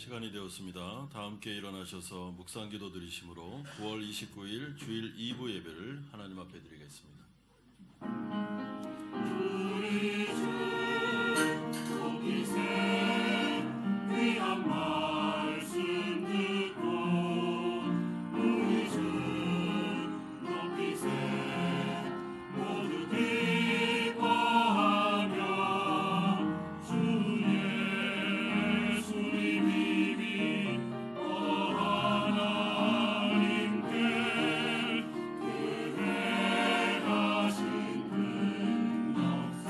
시간이 되었습니다. 다 함께 일어나셔서 묵상기도 드리심으로 9월 29일 주일 2부 예배를 하나님 앞에 드리겠습니다. 우리 주 높이세 귀한 말씀 듣고 우리 주 높이세 모두 기뻐하며 주 예수 이름이 하나님께 그대 가신 그 역사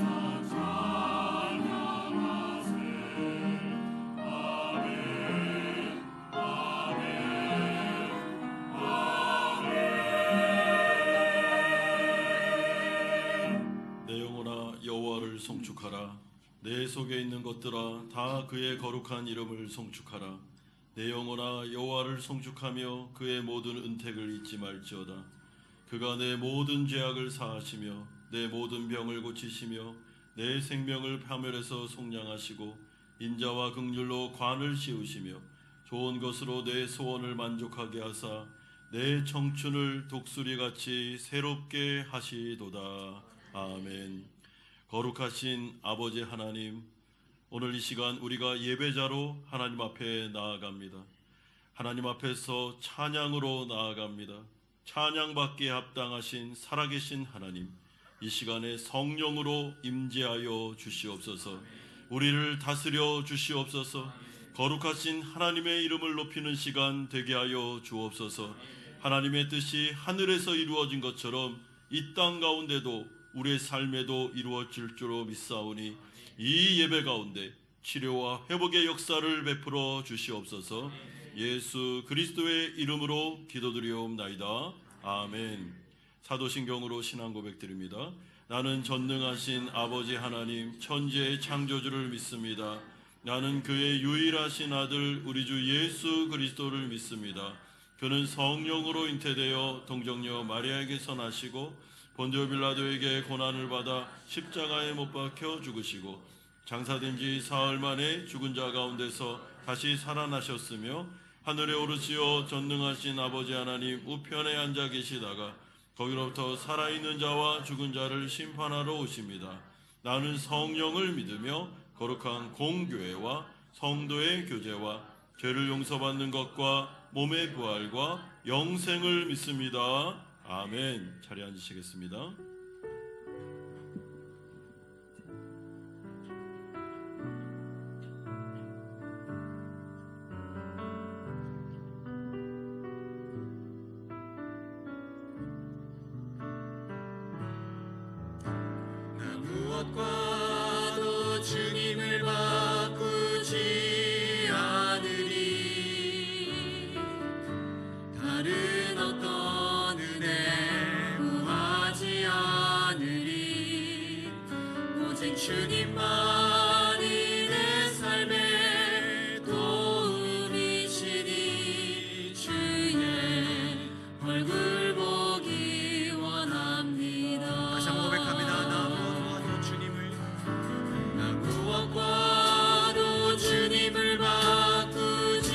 찬양하세. 아멘 아멘 아멘. 내 영혼아 여호와를 송축하라. 내 속에 있는 것들아 다 그의 거룩한 이름을 송축하라. 내 영혼아 여호와를 송축하며 그의 모든 은택을 잊지 말지어다. 그가 내 모든 죄악을 사하시며 내 모든 병을 고치시며 내 생명을 파멸해서 속량하시고 인자와 긍휼로 관을 씌우시며 좋은 것으로 내 소원을 만족하게 하사 내 청춘을 독수리같이 새롭게 하시도다. 아멘. 거룩하신 아버지 하나님, 오늘 이 시간 우리가 예배자로 하나님 앞에 나아갑니다. 하나님 앞에서 찬양으로 나아갑니다. 찬양받기에 합당하신 살아계신 하나님, 이 시간에 성령으로 임재하여 주시옵소서. 우리를 다스려 주시옵소서. 거룩하신 하나님의 이름을 높이는 시간 되게 하여 주옵소서. 하나님의 뜻이 하늘에서 이루어진 것처럼 이 땅 가운데도 우리의 삶에도 이루어질 줄로 믿사오니 이 예배 가운데 치료와 회복의 역사를 베풀어 주시옵소서. 예수 그리스도의 이름으로 기도드리옵나이다. 아멘. 사도신경으로 신앙 고백드립니다. 나는 전능하신 아버지 하나님 천지의 창조주를 믿습니다. 나는 그의 유일하신 아들 우리 주 예수 그리스도를 믿습니다. 그는 성령으로 잉태되어 동정녀 마리아에게서 나시고 본디오 빌라도에게 고난을 받아 십자가에 못 박혀 죽으시고 장사된 지 사흘 만에 죽은 자 가운데서 다시 살아나셨으며 하늘에 오르시어 전능하신 아버지 하나님 우편에 앉아 계시다가 거기로부터 살아있는 자와 죽은 자를 심판하러 오십니다. 나는 성령을 믿으며 거룩한 공교회와 성도의 교제와 죄를 용서받는 것과 몸의 부활과 영생을 믿습니다. 아멘. 자리에 앉으시겠습니다. 나 무엇과도 주님을 바꾸지 않으리. 다른 어떤 은혜 구하지 않으리. 오직 주님만이 내 삶의 도움이시니 주의 얼굴 보기 원합니다. 다시 한번 고백합니다. 나 무엇과도 주님을 바꾸지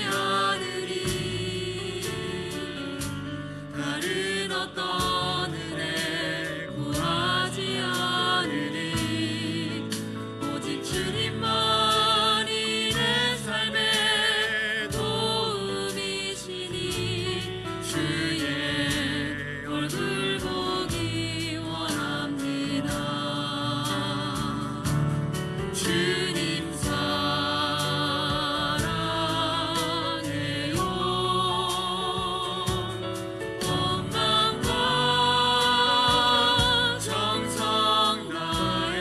않으리. 다른 어떤 은혜 구하지 않으리. 오직 주님만이 내 삶의 도움이시니 주의 얼굴 보기 원합니다. 주님 사랑해요. 온 마음과 정성 다해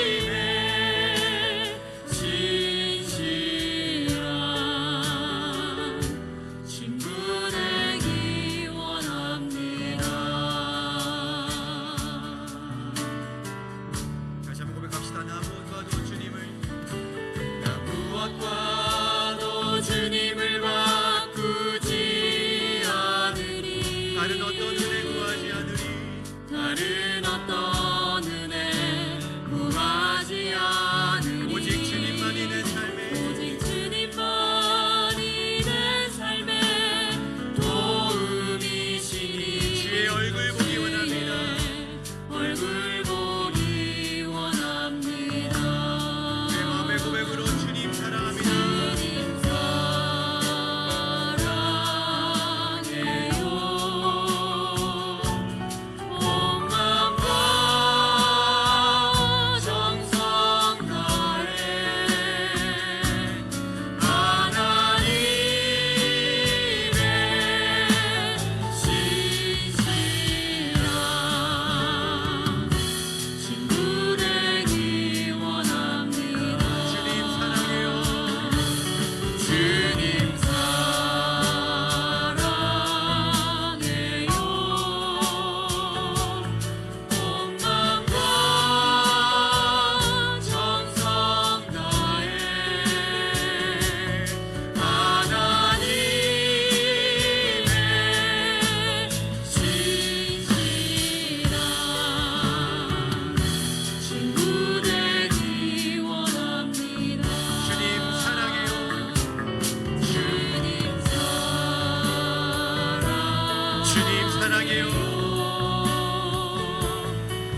하나님의 진실한 친구 되기 원합니다. 다시 한번 고백합시다. 나 무엇과도 주님을 바꾸지 않으리. 다른 어떤 은혜 구하지 않으리. 다른 어떤 은혜 구하지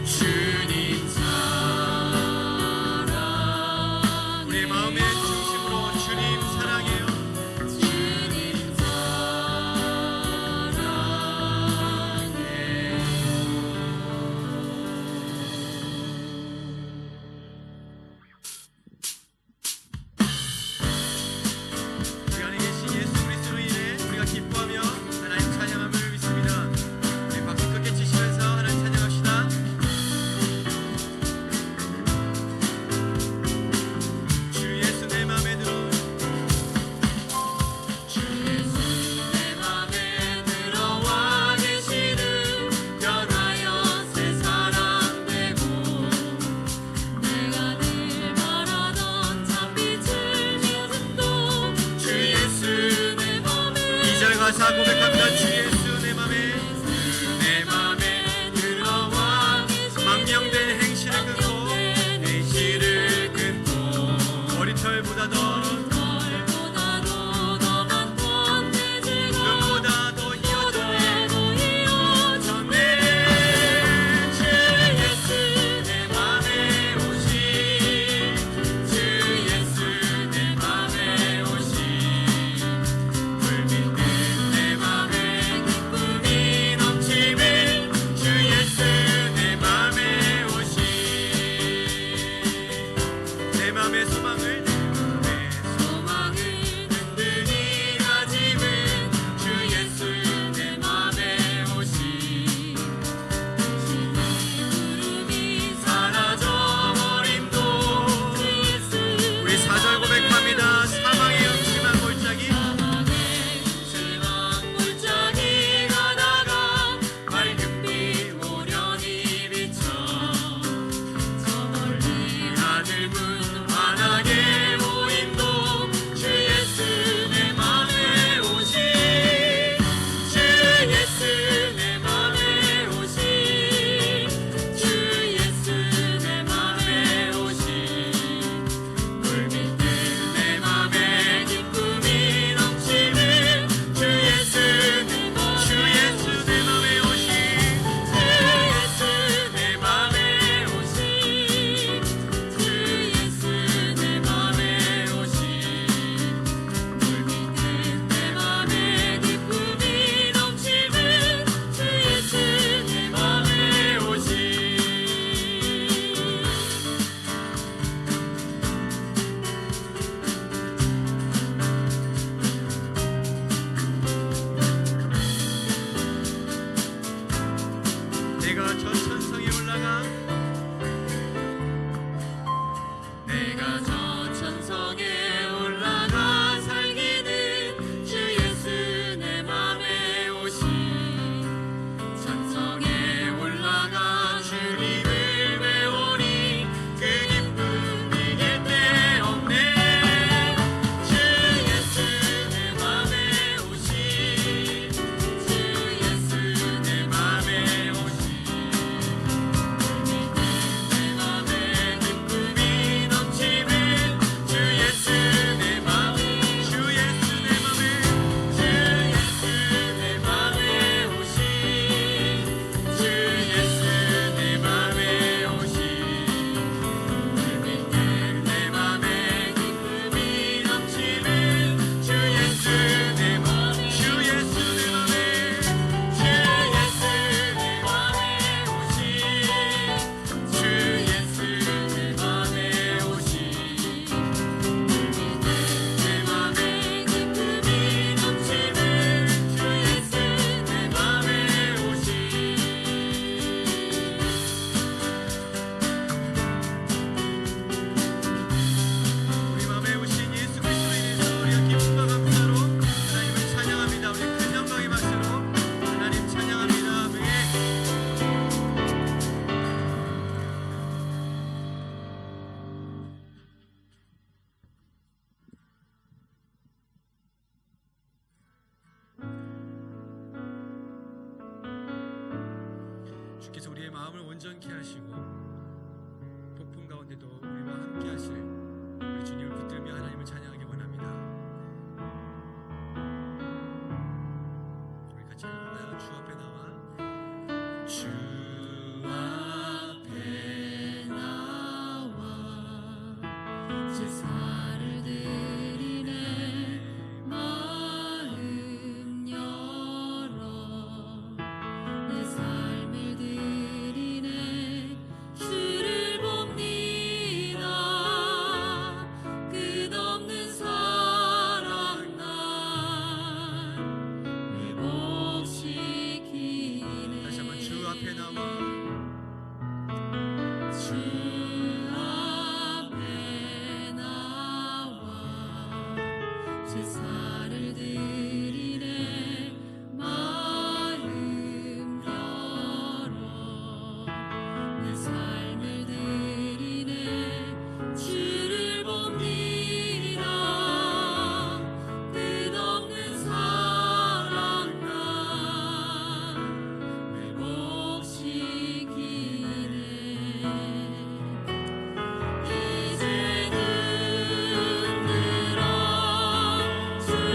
주님 사랑해 우리의 마음의 중심으로 주님 사랑해요. 주님 사랑해 우리 안에 계신 예수 그리스도로 인해 우리가 기뻐하며 하나님 찬양함을 믿습니다. 우리 박수 크게 치시면서 하나님 찬양합시다. 주 예수 내 맘에 들어 주 예수 내 맘에 들어와 계시는 변하여 새 사람 되고 내가 늘 바라던 참빛을 믿음도 주 예수 내 맘에 2절 가사 고백합니다. 주 예수 내 맘에 들어와 계시는 망령된 행실을 끊고 행실을 끊고 머리털보다 더 털보다도 더 많던 내 죄가 눈보다 더 희어졌네. 이어졌네 주 예수 내 맘에 오신 주 예수 내 맘에 오신 불빛 내 맘에 기쁨이 넘치는 주 예수 내 맘에 오신 내 맘의 소망을 소망을 든든히 가지는 주 예수 내 맘에 오신 신의 구름이 사라져버림도 주 예수 우리 4절 고백합니다. 사망의 음침한 골짜기 사막의 실망 골짜기 가다가 맑은 빛 오련히 비쳐 저 멀리 하늘 문 환하게 보임도 주 예수 내 맘에 오신 주 예수 내 맘에 오신 주 예수 내 맘에 오신 불빛 내 맘에 기쁨이 넘치는 주 예수 내 맘에 오신 주 예수 내 맘에 오신 주 예수 내 맘에 오신 불빛 내 맘에 기쁨이 넘치는 주 예수 내 맘에 오신 내가 저 천성에 올라가 내가 저 천성에 올라가 살기는 주 예수 내 맘에 오신 천성에 올라가 주님을 배우니 그 기쁨 이길 데 없네 주 예수 내 맘에 오신 주 예수 내 맘에 오신 내 맘에 기쁨이 넘치는 주 예수 내 맘에 주 예수 내 맘에 주 예수 내 맘에 오신 주 예수 내 맘에 오신 불빛 내 맘에 기쁨이 넘치는 주 예수 내 맘에 주 예수 내 맘에 주 예수 내 맘에 오신 주 예수 내 맘에 오신 불빛 내 맘에 기쁨이 넘치는 주 예수 내 맘에 오신 우리 맘에 오신 예수 그리스도로 인해서 우리가 기쁨과 감사로 하나님을 찬양합니다. 우리 큰 영광의 박수로 하나님 찬양합니다. 아멘. 주께서 우리의 마음을 온전케 하시고 폭풍 가운데도 우리와 함께 하실 우리 주님을 붙들며 하나님을 찬양하기 원합니다. 우리 같이 주 앞에 나와 제사를 드리네 마음 열어 내 삶을 드리네 주를 봅니다 끝없는 사랑과 회복시키네 이제 눈 들어 주의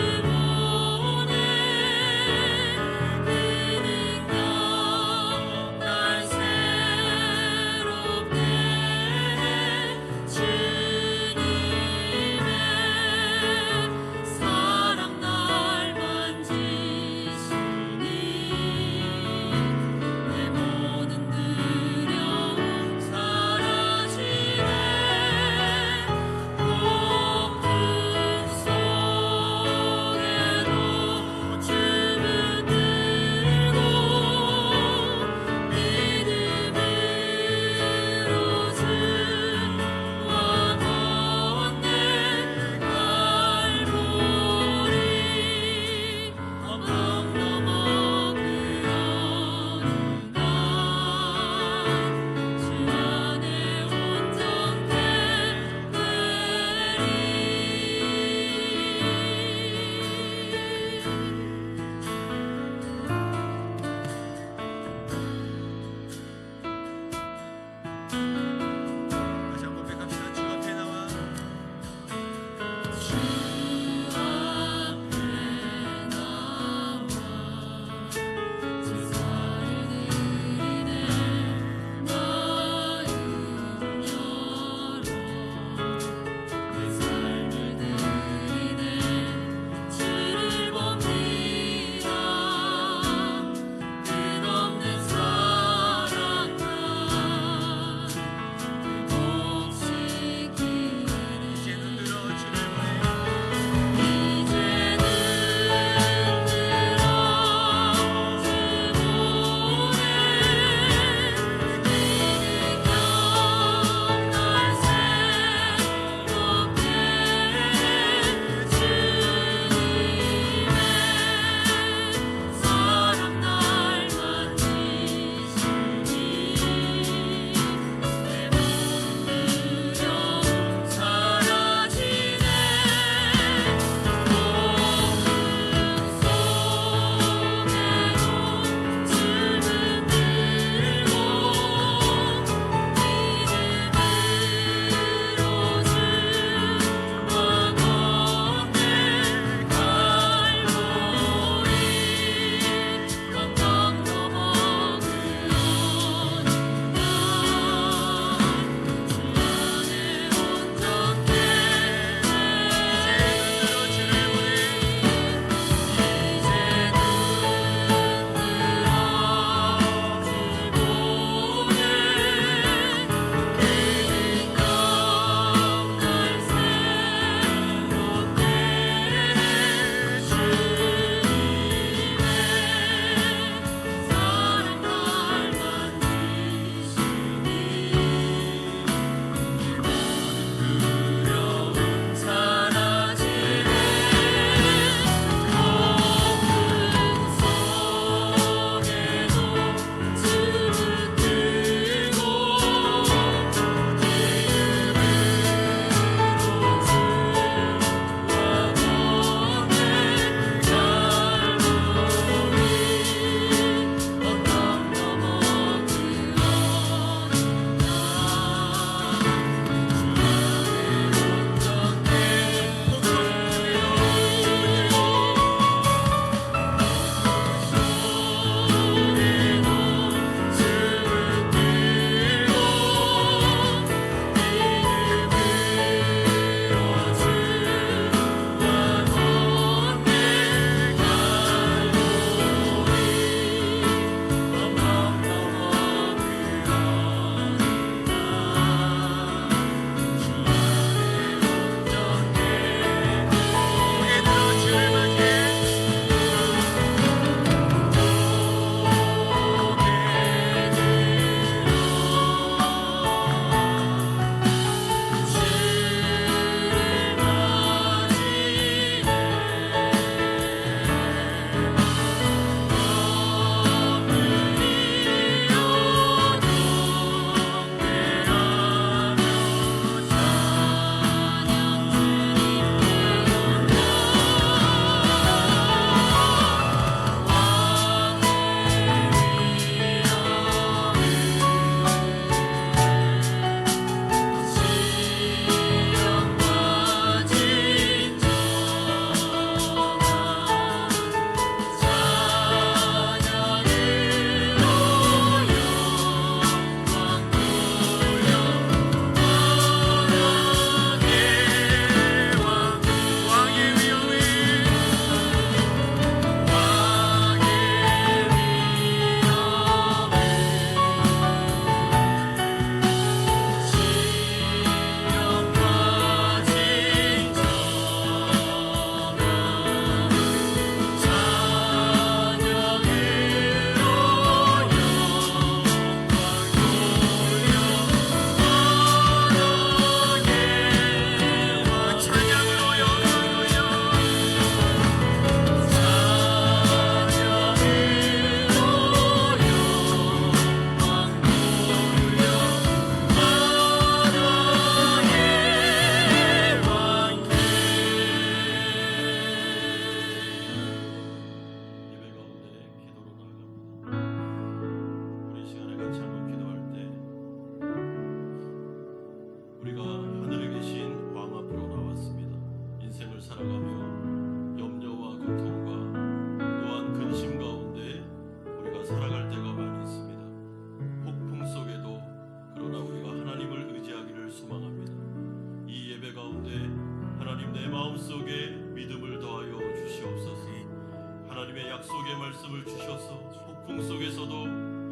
속에 말씀을 주셔서 폭풍 속에서도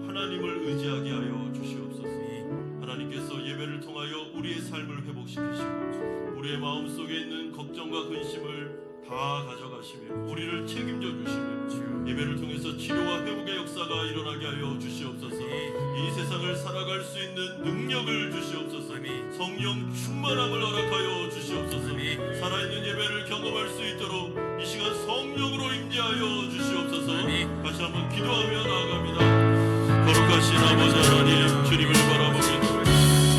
하나님을 의지하게 하여 주시옵소서. 하나님께서 예배를 통하여 우리의 삶을 회복시키시고 우리의 마음속에 있는 걱정과 근심을 다 가져가시며 우리를 책임져 주시며 예배를 통해서 치료와 회복의 역사가 일어나게 하여 주시옵소서. 이 세상을 살아갈 수 있는 능력을 주시옵소서. 성령 충만함을 허락하여 주시옵소서. 살아있는 예배를 경험할 수 있도록 이 시간 성령으로 임재하여 주시옵소서. 다시 한번 기도하며 나아갑니다. 거룩하신 아버지 하나님, 주님을 바라봅니다.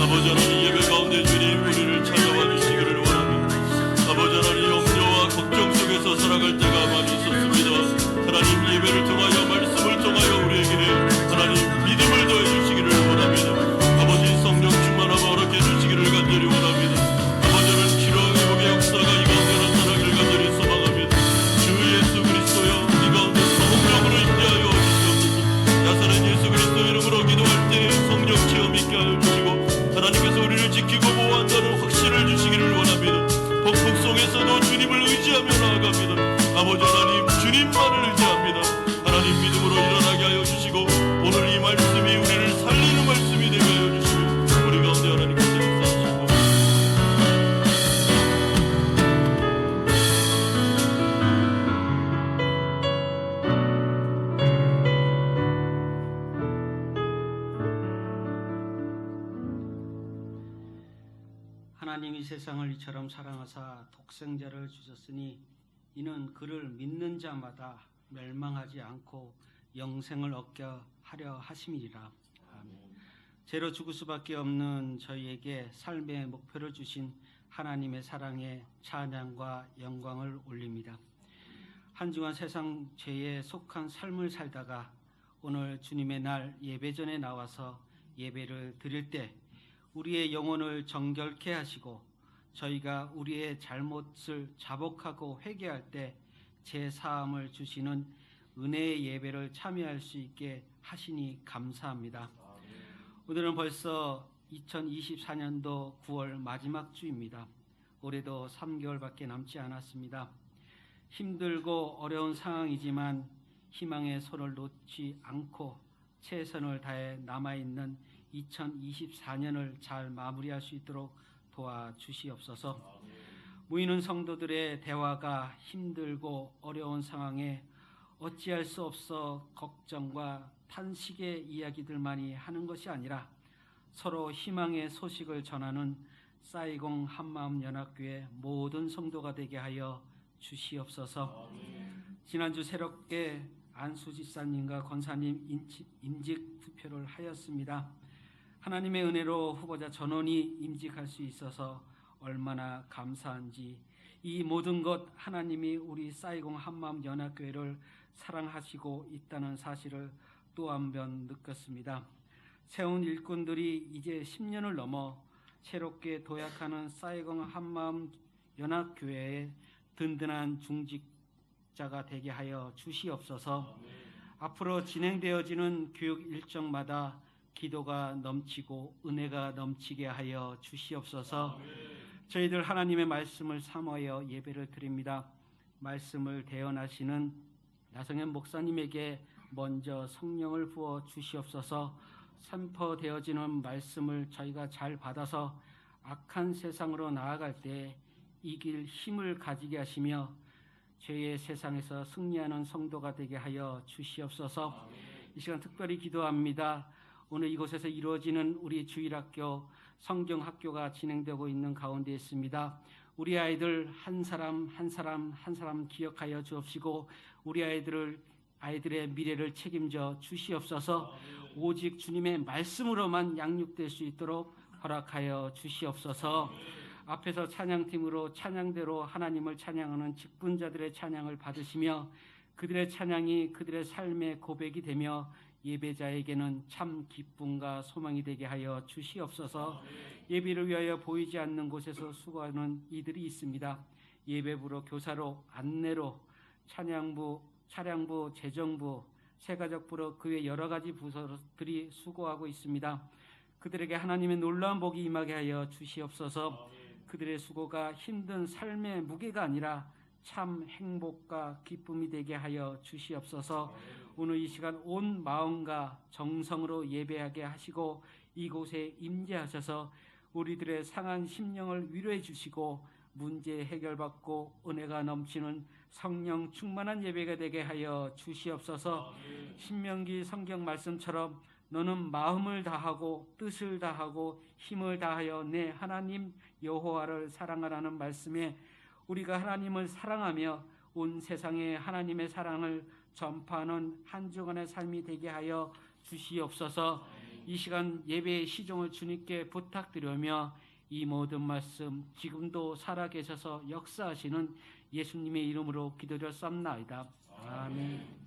아버지 하나님, 예배 가운데 주님 우리를 찾아와 주시기를 원합니다. 아버지 하나님, 염려와 걱정 속에서 살아갈 때가 많이 있었습니다. 하나님, 예배를 통하여 말씀을 통하여 우리에게 하나님 믿음을 더해 주시기를 원합니다. 아버지, 성령 충만함을 허락해 주시기를 간절히 원합니다. 아버지는 치료 회복의 역사가 이 가운데 나타나기를 간절히 소망합니다. 주 예수 그리스도여, 이 가운데 성령으로 임재하여 주시옵소서. 나사렛 예수 그리스도 이름으로 기도할 때 성령 체험 있게 하여 주시고 하나님께서 우리를 지키고 보호한다는 확신을 주시기를 원합니다. 폭풍 속에서도 주님을 의지하며 나아갑니다. 아버지 하나님, 주님만을 의지합니다. 하나님, 믿음으로 일어나게 하여 주시고 오늘 이 말씀이 우리를 살리는 말씀이 되게 하여 주시고 우리 가운데 하나님께서 역사하시고 하나님이 세상을 이처럼 사랑하사 독생자를 주셨으니 이는 그를 믿는 자마다 멸망하지 않고 영생을 얻게 하려 하심이라. 아멘. 죄로 죽을 수밖에 없는 저희에게 삶의 목표를 주신 하나님의 사랑에 찬양과 영광을 올립니다. 한 주간 세상 죄에 속한 삶을 살다가 오늘 주님의 날 예배전에 나와서 예배를 드릴 때 우리의 영혼을 정결케 하시고 저희가 우리의 잘못을 자복하고 회개할 때 제사함을 주시는 은혜의 예배를 참여할 수 있게 하시니 감사합니다. 오늘은 벌써 2024년도 9월 마지막 주입니다. 올해도 3개월밖에 남지 않았습니다. 힘들고 어려운 상황이지만 희망의 손을 놓지 않고 최선을 다해 남아있는 2024년을 잘 마무리할 수 있도록 도와주시옵소서. 모이는 성도들의 대화가 힘들고 어려운 상황에 어찌할 수 없어 걱정과 탄식의 이야기들만이 하는 것이 아니라 서로 희망의 소식을 전하는 싸이공 한마음연합교회 모든 성도가 되게 하여 주시옵소서. 지난주 새롭게 안수 집사님과 권사님 임직 투표를 하였습니다. 하나님의 은혜로 후보자 전원이 임직할 수 있어서 얼마나 감사한지, 이 모든 것 하나님이 우리 싸이공 한마음연합교회를 사랑하시고 있다는 사실을 또 한 번 느꼈습니다. 세운 일꾼들이 이제 10년을 넘어 새롭게 도약하는 싸이공 한마음연합교회의 든든한 중직자가 되게 하여 주시옵소서. 앞으로 진행되어지는 교육 일정마다 기도가 넘치고 은혜가 넘치게 하여 주시옵소서. 저희들 하나님의 말씀을 삼하여 예배를 드립니다. 말씀을 대언하시는 나성현 목사님에게 먼저 성령을 부어 주시옵소서. 선포되어지는 말씀을 저희가 잘 받아서 악한 세상으로 나아갈 때 이길 힘을 가지게 하시며 죄의 세상에서 승리하는 성도가 되게 하여 주시옵소서. 이 시간 특별히 기도합니다. 오늘 이곳에서 이루어지는 우리 주일학교 성경학교가 진행되고 있는 가운데 있습니다. 우리 아이들 한 사람 한 사람 기억하여 주옵시고 우리 아이들의 미래를 책임져 주시옵소서. 오직 주님의 말씀으로만 양육될 수 있도록 허락하여 주시옵소서. 앞에서 찬양팀으로 찬양대로 하나님을 찬양하는 직분자들의 찬양을 받으시며 그들의 찬양이 그들의 삶의 고백이 되며 예배자에게는 참 기쁨과 소망이 되게 하여 주시옵소서. 예배를 위하여 보이지 않는 곳에서 수고하는 이들이 있습니다. 예배부로, 교사로, 안내로, 찬양부, 차량부, 재정부, 세가족부로 그 외 여러 가지 부서들이 수고하고 있습니다. 그들에게 하나님의 놀라운 복이 임하게 하여 주시옵소서. 그들의 수고가 힘든 삶의 무게가 아니라 참 행복과 기쁨이 되게 하여 주시옵소서. 오늘 이 시간 온 마음과 정성으로 예배하게 하시고 이곳에 임재하셔서 우리들의 상한 심령을 위로해 주시고 문제 해결받고 은혜가 넘치는 성령 충만한 예배가 되게 하여 주시옵소서. 신명기 성경 말씀처럼 너는 마음을 다하고 뜻을 다하고 힘을 다하여 내 하나님 여호와를 사랑하라는 말씀에 우리가 하나님을 사랑하며 온 세상에 하나님의 사랑을 전파하는 한 주간의 삶이 되게 하여 주시옵소서. 이 시간 예배의 시종을 주님께 부탁드리며 이 모든 말씀 지금도 살아계셔서 역사하시는 예수님의 이름으로 기도드렸사옵나이다. 아멘.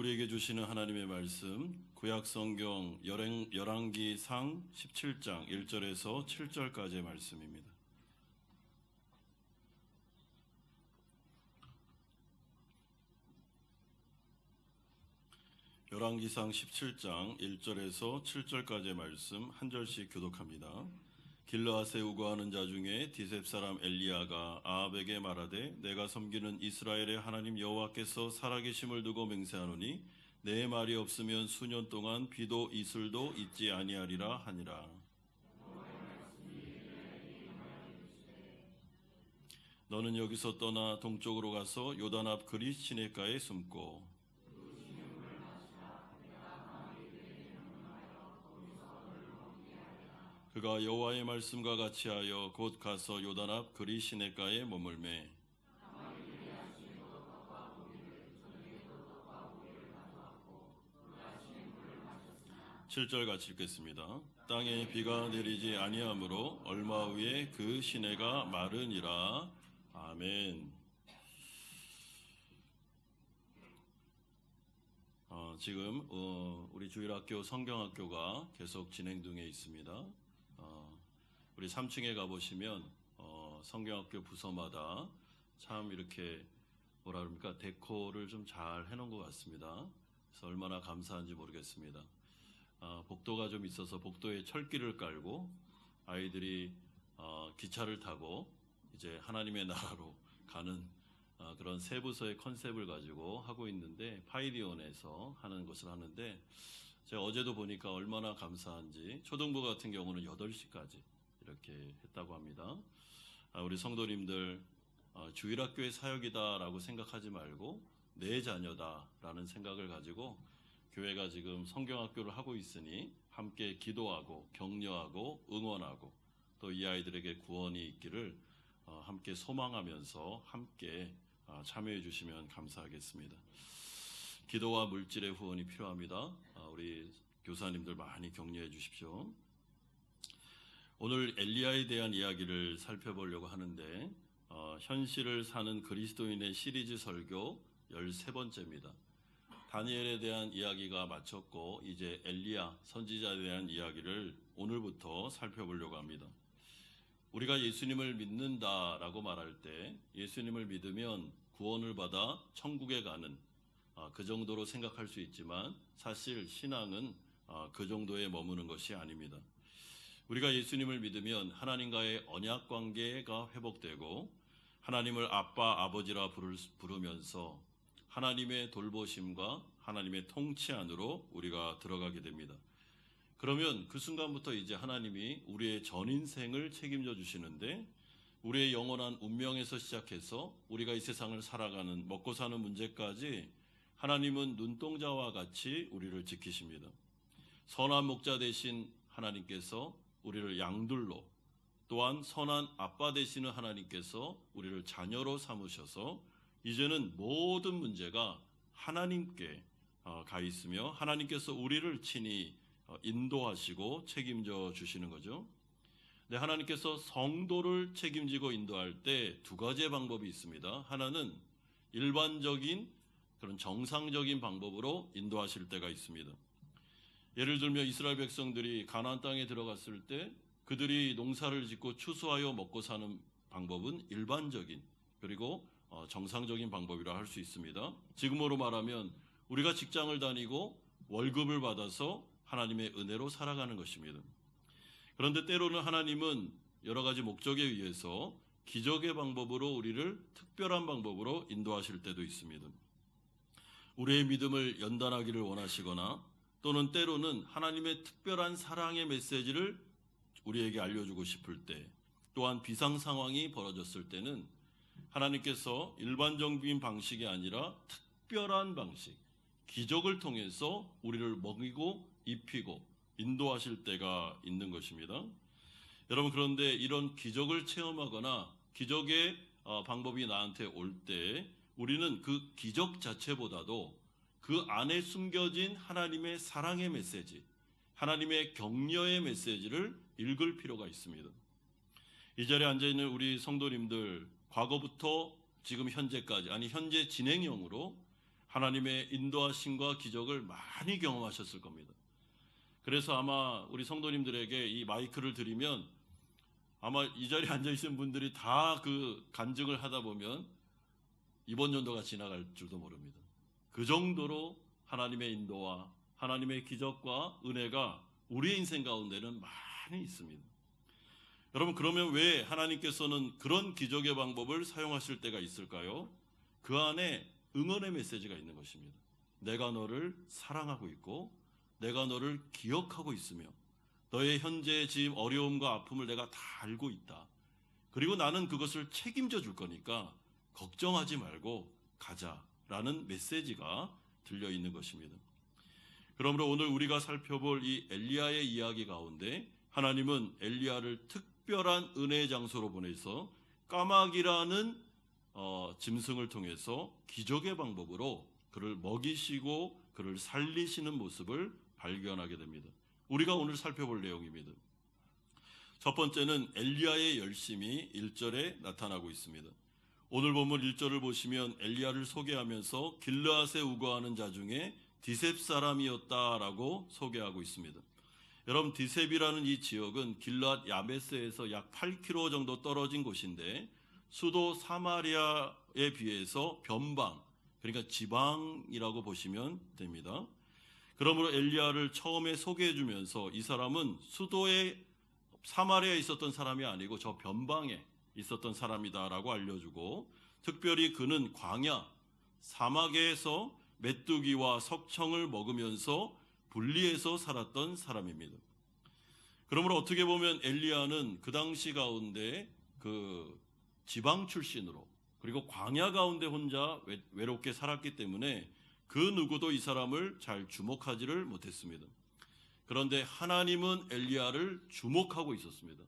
우리에게 주시는 하나님의 말씀 구약 성경 열왕기상 17장 1절에서 7절까지의 말씀입니다. 열왕기상 17장 1절에서 7절까지의 말씀 한 절씩 교독합니다. 길르앗에 우거하는 자 중에 디셉 사람 엘리야가 아합에게 말하되 내가 섬기는 이스라엘의 하나님 여호와께서 살아계심을 두고 맹세하노니 내 말이 없으면 수년 동안 비도 이슬도 있지 아니하리라 하니라. 너는 여기서 떠나 동쪽으로 가서 요단 앞 그릿 시내가에 숨고 그가 여호와의 말씀과 같이 하여 곧 가서 요단 앞 그릿 시내가에 머물매 7절 같이 읽겠습니다. 땅에 비가 내리지 아니하므로 얼마 후에 그 시내가 마르니라. 아멘. 지금 우리 주일학교 성경학교가 계속 진행 중에 있습니다. 우리 3층에 가보시면 성경학교 부서마다 참 이렇게 뭐라 그럽니까 데코를 좀 잘 해놓은 것 같습니다. 그래서 얼마나 감사한지 모르겠습니다. 복도가 좀 있어서 복도에 철길을 깔고 아이들이 기차를 타고 이제 하나님의 나라로 가는 그런 세 부서의 컨셉을 가지고 하고 있는데 파이리온에서 하는 것을 하는데 제가 어제도 보니까 얼마나 감사한지 초등부 같은 경우는 8시까지 이렇게 했다고 합니다. 우리 성도님들 주일학교의 사역이다라고 생각하지 말고 내 자녀다라는 생각을 가지고 교회가 지금 성경학교를 하고 있으니 함께 기도하고 격려하고 응원하고 또 이 아이들에게 구원이 있기를 함께 소망하면서 함께 참여해 주시면 감사하겠습니다. 기도와 물질의 후원이 필요합니다. 우리 교사님들 많이 격려해 주십시오. 오늘 엘리야에 대한 이야기를 살펴보려고 하는데 현실을 사는 그리스도인의 시리즈 설교 13번째입니다. 다니엘에 대한 이야기가 마쳤고 이제 엘리야 선지자에 대한 이야기를 오늘부터 살펴보려고 합니다. 우리가 예수님을 믿는다라고 말할 때 예수님을 믿으면 구원을 받아 천국에 가는 그 정도로 생각할 수 있지만 사실 신앙은 그 정도에 머무는 것이 아닙니다. 우리가 예수님을 믿으면 하나님과의 언약 관계가 회복되고 하나님을 아빠, 아버지라 부르면서 하나님의 돌보심과 하나님의 통치 안으로 우리가 들어가게 됩니다. 그러면 그 순간부터 이제 하나님이 우리의 전 인생을 책임져 주시는데 우리의 영원한 운명에서 시작해서 우리가 이 세상을 살아가는 먹고 사는 문제까지 하나님은 눈동자와 같이 우리를 지키십니다. 선한 목자 되신 하나님께서 우리를 양들로 또한 선한 아빠 되시는 하나님께서 우리를 자녀로 삼으셔서 이제는 모든 문제가 하나님께 가 있으며 하나님께서 우리를 친히 인도하시고 책임져 주시는 거죠. 네, 하나님께서 성도를 책임지고 인도할 때 두 가지의 방법이 있습니다. 하나는 일반적인 그런 정상적인 방법으로 인도하실 때가 있습니다. 예를 들면 이스라엘 백성들이 가나안 땅에 들어갔을 때 그들이 농사를 짓고 추수하여 먹고 사는 방법은 일반적인 그리고 정상적인 방법이라 할 수 있습니다. 지금으로 말하면 우리가 직장을 다니고 월급을 받아서 하나님의 은혜로 살아가는 것입니다. 그런데 때로는 하나님은 여러 가지 목적에 의해서 기적의 방법으로 우리를 특별한 방법으로 인도하실 때도 있습니다. 우리의 믿음을 연단하기를 원하시거나 또는 때로는 하나님의 특별한 사랑의 메시지를 우리에게 알려주고 싶을 때 또한 비상 상황이 벌어졌을 때는 하나님께서 일반적인 방식이 아니라 특별한 방식, 기적을 통해서 우리를 먹이고 입히고 인도하실 때가 있는 것입니다. 여러분 그런데 이런 기적을 체험하거나 기적의 방법이 나한테 올 때 우리는 그 기적 자체보다도 그 안에 숨겨진 하나님의 사랑의 메시지, 하나님의 격려의 메시지를 읽을 필요가 있습니다. 이 자리에 앉아있는 우리 성도님들 과거부터 지금 현재까지 아니 현재 진행형으로 하나님의 인도하심과 기적을 많이 경험하셨을 겁니다. 그래서 아마 우리 성도님들에게 이 마이크를 드리면 아마 이 자리에 앉아있는 분들이 다 그 간증을 하다 보면 이번 연도가 지나갈 줄도 모릅니다. 그 정도로 하나님의 인도와 하나님의 기적과 은혜가 우리의 인생 가운데는 많이 있습니다. 여러분, 그러면 왜 하나님께서는 그런 기적의 방법을 사용하실 때가 있을까요? 그 안에 응원의 메시지가 있는 것입니다. 내가 너를 사랑하고 있고 내가 너를 기억하고 있으며 너의 현재의 지금 어려움과 아픔을 내가 다 알고 있다. 그리고 나는 그것을 책임져 줄 거니까 걱정하지 말고 가자라는 메시지가 들려 있는 것입니다. 그러므로 오늘 우리가 살펴볼 이 엘리야의 이야기 가운데 하나님은 엘리야를 특별한 은혜의 장소로 보내서 까마귀라는 짐승을 통해서 기적의 방법으로 그를 먹이시고 그를 살리시는 모습을 발견하게 됩니다. 우리가 오늘 살펴볼 내용입니다. 첫 번째는 엘리야의 열심이 1절에 나타나고 있습니다. 오늘 본문 1절을 보시면 엘리야를 소개하면서 길르앗에 우거하는 자 중에 디셉 사람이었다라고 소개하고 있습니다. 여러분, 디셉이라는 이 지역은 길르앗 야베스에서 약 8km 정도 떨어진 곳인데 수도 사마리아에 비해서 변방, 그러니까 지방이라고 보시면 됩니다. 그러므로 엘리야를 처음에 소개해 주면서 이 사람은 수도의 사마리아에 있었던 사람이 아니고 저 변방에 있었던 사람이다라고 알려주고, 특별히 그는 광야, 사막에서 메뚜기와 석청을 먹으면서 분리해서 살았던 사람입니다. 그러므로 어떻게 보면 엘리야는 그 당시 가운데 그 지방 출신으로, 그리고 광야 가운데 혼자 외롭게 살았기 때문에 그 누구도 이 사람을 잘 주목하지를 못했습니다. 그런데 하나님은 엘리야를 주목하고 있었습니다.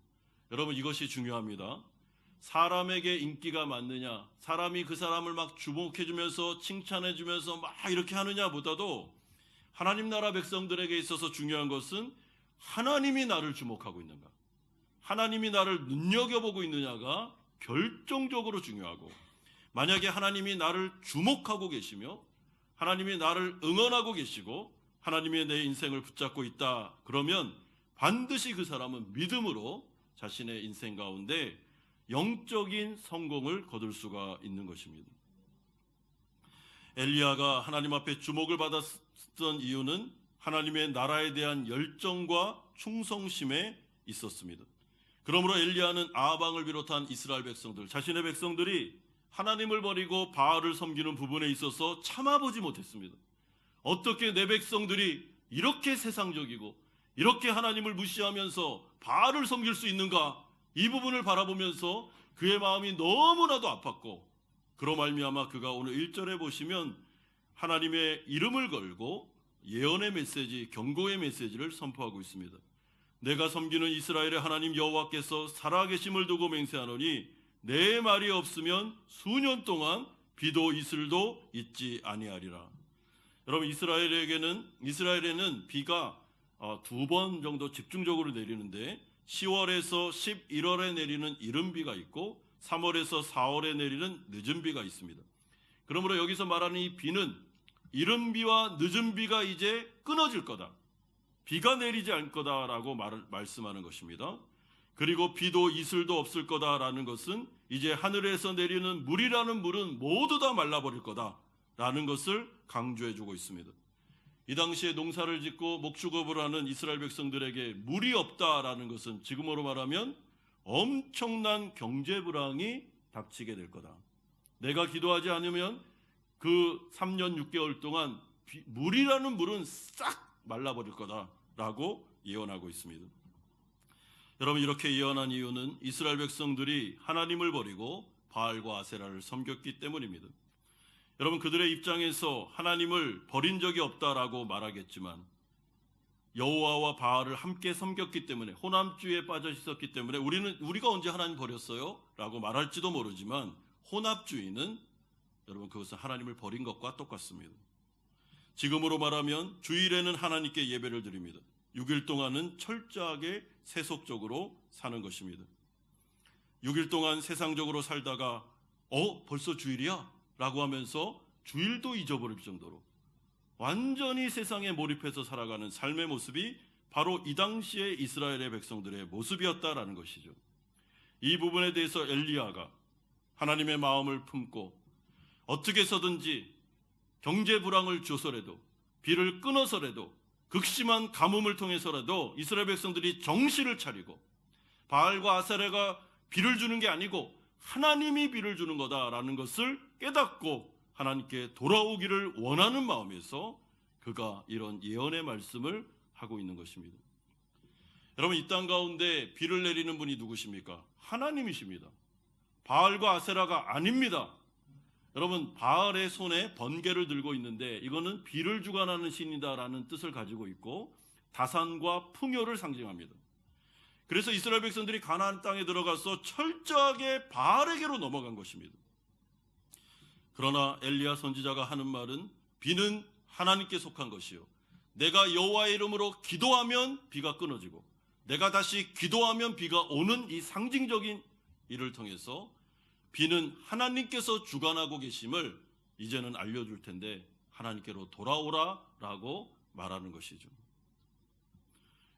여러분, 이것이 중요합니다. 사람에게 인기가 많느냐, 사람이 그 사람을 막 주목해주면서 칭찬해주면서 막 이렇게 하느냐보다도 하나님 나라 백성들에게 있어서 중요한 것은 하나님이 나를 주목하고 있는가, 하나님이 나를 눈여겨보고 있느냐가 결정적으로 중요하고, 만약에 하나님이 나를 주목하고 계시며 하나님이 나를 응원하고 계시고 하나님이 내 인생을 붙잡고 있다, 그러면 반드시 그 사람은 믿음으로 자신의 인생 가운데 영적인 성공을 거둘 수가 있는 것입니다. 엘리야가 하나님 앞에 주목을 받았던 이유는 하나님의 나라에 대한 열정과 충성심에 있었습니다. 그러므로 엘리야는 아합왕을 비롯한 이스라엘 백성들, 자신의 백성들이 하나님을 버리고 바알을 섬기는 부분에 있어서 참아보지 못했습니다. 어떻게 내 백성들이 이렇게 세상적이고 이렇게 하나님을 무시하면서 바알을 섬길 수 있는가, 이 부분을 바라보면서 그의 마음이 너무나도 아팠고, 그로 말미암아 그가 오늘 1절에 보시면 하나님의 이름을 걸고 예언의 메시지, 경고의 메시지를 선포하고 있습니다. 내가 섬기는 이스라엘의 하나님 여호와께서 살아계심을 두고 맹세하노니 내 말이 없으면 수년 동안 비도 이슬도 있지 아니하리라. 여러분, 이스라엘에는 비가 2번 정도 집중적으로 내리는데 10월에서 11월에 내리는 이른 비가 있고 3월에서 4월에 내리는 늦은 비가 있습니다. 그러므로 여기서 말하는 이 비는 이른 비와 늦은 비가 이제 끊어질 거다, 비가 내리지 않을 거다라고 말씀하는 것입니다. 그리고 비도 이슬도 없을 거다라는 것은 이제 하늘에서 내리는 물이라는 물은 모두 다 말라버릴 거다라는 것을 강조해주고 있습니다. 이 당시에 농사를 짓고 목축업을 하는 이스라엘 백성들에게 물이 없다라는 것은 지금으로 말하면 엄청난 경제 불황이 닥치게 될 거다. 내가 기도하지 않으면 그 3년 6개월 동안 물이라는 물은 싹 말라버릴 거다라고 예언하고 있습니다. 여러분, 이렇게 예언한 이유는 이스라엘 백성들이 하나님을 버리고 바알과 아세라를 섬겼기 때문입니다. 여러분, 그들의 입장에서 하나님을 버린 적이 없다라고 말하겠지만 여호와와 바알을 함께 섬겼기 때문에, 혼합주의에 빠져 있었기 때문에 우리가 언제 하나님 버렸어요? 라고 말할지도 모르지만 혼합주의는 여러분, 그것은 하나님을 버린 것과 똑같습니다. 지금으로 말하면 주일에는 하나님께 예배를 드립니다. 6일 동안은 철저하게 세속적으로 사는 것입니다. 6일 동안 세상적으로 살다가 벌써 주일이야? 라고 하면서 주일도 잊어버릴 정도로 완전히 세상에 몰입해서 살아가는 삶의 모습이 바로 이 당시의 이스라엘의 백성들의 모습이었다라는 것이죠. 이 부분에 대해서 엘리야가 하나님의 마음을 품고 어떻게 해서든지 경제 불황을 줘서라도 비를 끊어서라도 극심한 가뭄을 통해서라도 이스라엘 백성들이 정신을 차리고 바알과 아세라가 비를 주는 게 아니고 하나님이 비를 주는 거다라는 것을 깨닫고 하나님께 돌아오기를 원하는 마음에서 그가 이런 예언의 말씀을 하고 있는 것입니다. 여러분, 이 땅 가운데 비를 내리는 분이 누구십니까? 하나님이십니다. 바알과 아세라가 아닙니다. 여러분, 바알의 손에 번개를 들고 있는데 이거는 비를 주관하는 신이다라는 뜻을 가지고 있고 다산과 풍요를 상징합니다. 그래서 이스라엘 백성들이 가나안 땅에 들어가서 철저하게 바알에게로 넘어간 것입니다. 그러나 엘리야 선지자가 하는 말은 비는 하나님께 속한 것이요, 내가 여호와의 이름으로 기도하면 비가 끊어지고 내가 다시 기도하면 비가 오는 이 상징적인 일을 통해서 비는 하나님께서 주관하고 계심을 이제는 알려줄 텐데 하나님께로 돌아오라라고 말하는 것이죠.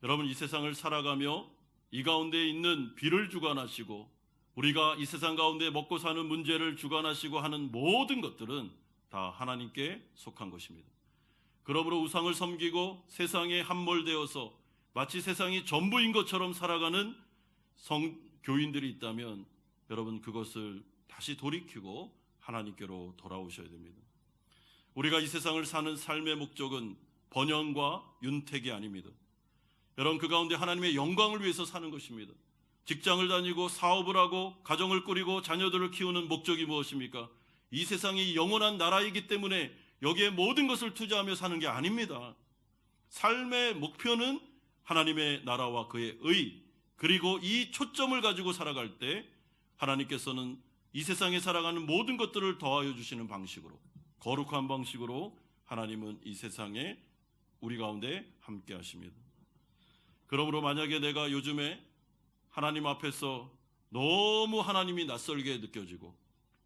여러분, 이 세상을 살아가며 이 가운데 있는 비를 주관하시고 우리가 이 세상 가운데 먹고 사는 문제를 주관하시고 하는 모든 것들은 다 하나님께 속한 것입니다. 그러므로 우상을 섬기고 세상에 함몰되어서 마치 세상이 전부인 것처럼 살아가는 교인들이 있다면 여러분, 그것을 다시 돌이키고 하나님께로 돌아오셔야 됩니다. 우리가 이 세상을 사는 삶의 목적은 번영과 윤택이 아닙니다. 여러분, 그 가운데 하나님의 영광을 위해서 사는 것입니다. 직장을 다니고 사업을 하고 가정을 꾸리고 자녀들을 키우는 목적이 무엇입니까? 이 세상이 영원한 나라이기 때문에 여기에 모든 것을 투자하며 사는 게 아닙니다. 삶의 목표는 하나님의 나라와 그의 의, 그리고 이 초점을 가지고 살아갈 때 하나님께서는 이 세상에 살아가는 모든 것들을 더하여 주시는 방식으로, 거룩한 방식으로 하나님은 이 세상에 우리 가운데 함께 하십니다. 그러므로 만약에 내가 요즘에 하나님 앞에서 너무 하나님이 낯설게 느껴지고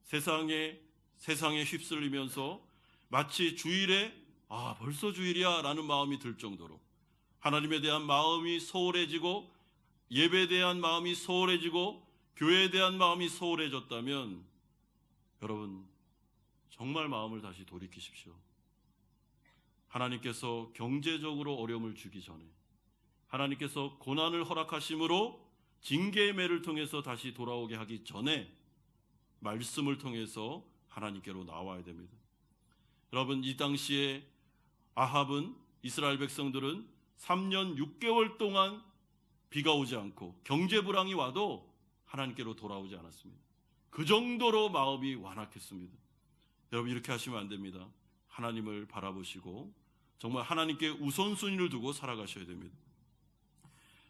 세상에 휩쓸리면서 마치 주일에 벌써 주일이야 라는 마음이 들 정도로 하나님에 대한 마음이 소홀해지고 예배에 대한 마음이 소홀해지고 교회에 대한 마음이 소홀해졌다면 여러분, 정말 마음을 다시 돌이키십시오. 하나님께서 경제적으로 어려움을 주기 전에, 하나님께서 고난을 허락하심으로 징계의 매를 통해서 다시 돌아오게 하기 전에 말씀을 통해서 하나님께로 나와야 됩니다. 여러분, 이 당시에 아합은, 이스라엘 백성들은 3년 6개월 동안 비가 오지 않고 경제 불황이 와도 하나님께로 돌아오지 않았습니다. 그 정도로 마음이 완악했습니다. 여러분, 이렇게 하시면 안 됩니다. 하나님을 바라보시고 정말 하나님께 우선순위를 두고 살아가셔야 됩니다.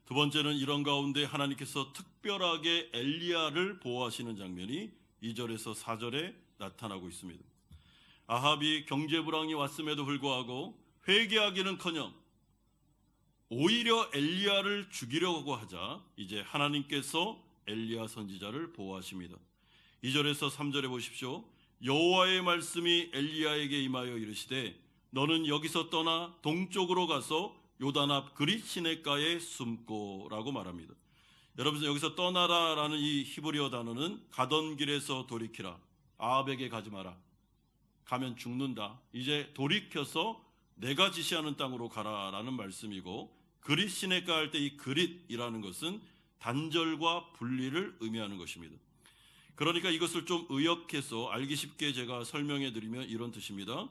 두 번째는 이런 가운데 하나님께서 특별하게 엘리야를 보호하시는 장면이 2절에서 4절에 나타나고 있습니다. 아합이 경제불황이 왔음에도 불구하고 회개하기는커녕 오히려 엘리야를 죽이려고 하자 이제 하나님께서 엘리야 선지자를 보호하십니다. 2절에서 3절에 보십시오. 여호와의 말씀이 엘리야에게 임하여 이르시되 너는 여기서 떠나 동쪽으로 가서 요단 앞 그릿 시내가에 숨고라고 말합니다. 여러분, 여기서 떠나라라는 이 히브리어 단어는 가던 길에서 돌이키라, 아합에게 가지 마라, 가면 죽는다, 이제 돌이켜서 내가 지시하는 땅으로 가라라는 말씀이고, 그릿 시내가 할 때 이 그릿이라는 것은 단절과 분리를 의미하는 것입니다. 그러니까 이것을 좀 의역해서 알기 쉽게 제가 설명해 드리면 이런 뜻입니다.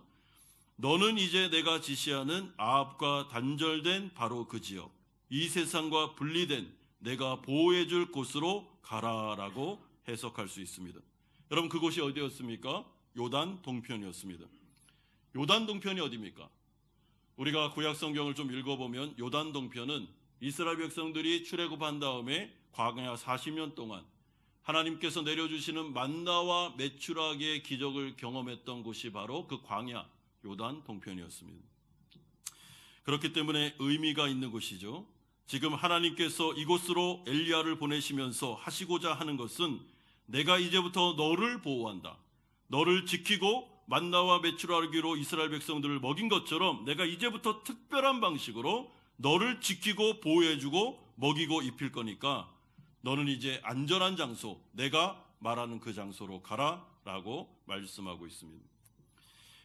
너는 이제 내가 지시하는 아합과 단절된 바로 그 지역, 이 세상과 분리된 내가 보호해 줄 곳으로 가라라고 해석할 수 있습니다. 여러분, 그곳이 어디였습니까? 요단 동편이었습니다. 요단 동편이 어디입니까? 우리가 구약 성경을 좀 읽어보면 요단 동편은 이스라엘 백성들이 출애굽한 다음에 광야 40년 동안 하나님께서 내려주시는 만나와 메추라기의 기적을 경험했던 곳이 바로 그 광야 요단 동편이었습니다. 그렇기 때문에 의미가 있는 곳이죠. 지금 하나님께서 이곳으로 엘리야를 보내시면서 하시고자 하는 것은 내가 이제부터 너를 보호한다, 너를 지키고 만나와 메추라기로 이스라엘 백성들을 먹인 것처럼 내가 이제부터 특별한 방식으로 너를 지키고 보호해주고 먹이고 입힐 거니까 너는 이제 안전한 장소, 내가 말하는 그 장소로 가라라고 말씀하고 있습니다.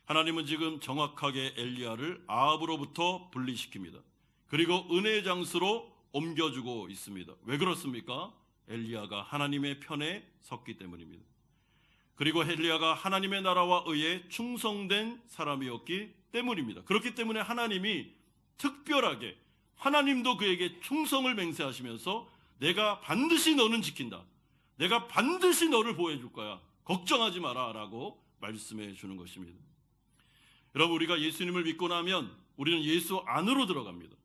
하나님은 지금 정확하게 엘리야를 아합으로부터 분리시킵니다. 그리고 은혜의 장소로 옮겨주고 있습니다. 왜 그렇습니까? 엘리야가 하나님의 편에 섰기 때문입니다. 그리고 엘리야가 하나님의 나라와 의에 충성된 사람이었기 때문입니다. 그렇기 때문에 하나님이 특별하게 하나님도 그에게 충성을 맹세하시면서 내가 반드시 너는 지킨다. 내가 반드시 너를 보호해 줄 거야. 걱정하지 마라 라고 말씀해 주는 것입니다. 여러분, 우리가 예수님을 믿고 나면 우리는 예수 안으로 들어갑니다.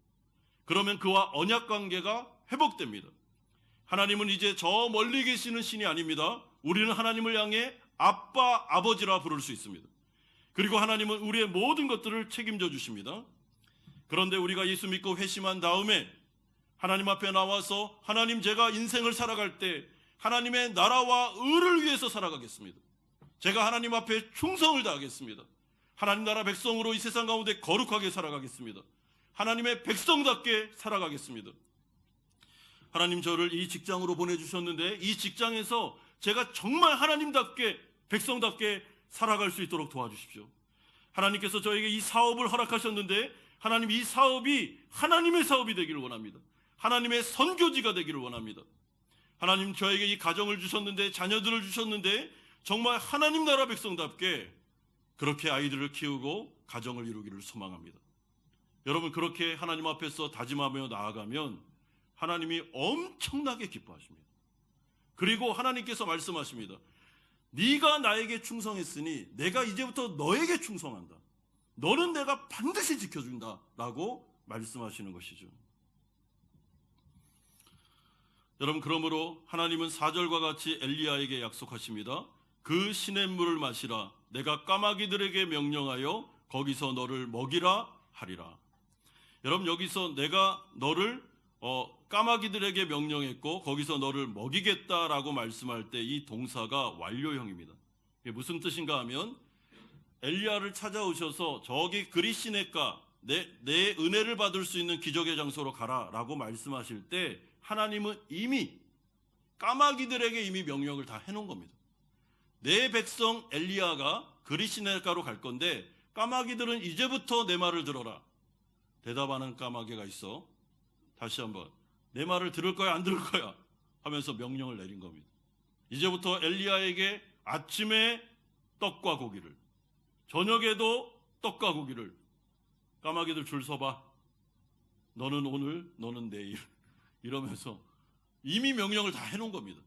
그러면 그와 언약 관계가 회복됩니다. 하나님은 이제 저 멀리 계시는 신이 아닙니다. 우리는 하나님을 향해 아빠, 아버지라 부를 수 있습니다. 그리고 하나님은 우리의 모든 것들을 책임져 주십니다. 그런데 우리가 예수 믿고 회심한 다음에 하나님 앞에 나와서 하나님, 제가 인생을 살아갈 때 하나님의 나라와 의를 위해서 살아가겠습니다. 제가 하나님 앞에 충성을 다하겠습니다. 하나님 나라 백성으로 이 세상 가운데 거룩하게 살아가겠습니다. 하나님의 백성답게 살아가겠습니다. 하나님, 저를 이 직장으로 보내주셨는데 이 직장에서 제가 정말 하나님답게 백성답게 살아갈 수 있도록 도와주십시오. 하나님께서 저에게 이 사업을 허락하셨는데 하나님, 이 사업이 하나님의 사업이 되기를 원합니다. 하나님의 선교지가 되기를 원합니다. 하나님, 저에게 이 가정을 주셨는데, 자녀들을 주셨는데 정말 하나님 나라 백성답게 그렇게 아이들을 키우고 가정을 이루기를 소망합니다. 여러분, 그렇게 하나님 앞에서 다짐하며 나아가면 하나님이 엄청나게 기뻐하십니다. 그리고 하나님께서 말씀하십니다. 네가 나에게 충성했으니 내가 이제부터 너에게 충성한다. 너는 내가 반드시 지켜준다 라고 말씀하시는 것이죠. 여러분, 그러므로 하나님은 4절과 같이 엘리야에게 약속하십니다. 그 시냇물을 마시라. 내가 까마귀들에게 명령하여 거기서 너를 먹이라 하리라. 여러분, 여기서 내가 너를 까마귀들에게 명령했고 거기서 너를 먹이겠다라고 말씀할 때 이 동사가 완료형입니다. 이게 무슨 뜻인가 하면 엘리야를 찾아오셔서 저기 그리시네가 내 은혜를 받을 수 있는 기적의 장소로 가라라고 말씀하실 때 하나님은 이미 까마귀들에게 이미 명령을 다 해놓은 겁니다. 내 백성 엘리야가 그리시네가로 갈 건데 까마귀들은 이제부터 내 말을 들어라. 대답하는 까마귀가 있어. 다시 한번, 내 말을 들을 거야 안 들을 거야 하면서 명령을 내린 겁니다. 이제부터 엘리야에게 아침에 떡과 고기를, 저녁에도 떡과 고기를, 까마귀들 줄 서봐. 너는 오늘, 너는 내일 이러면서 이미 명령을 다 해놓은 겁니다.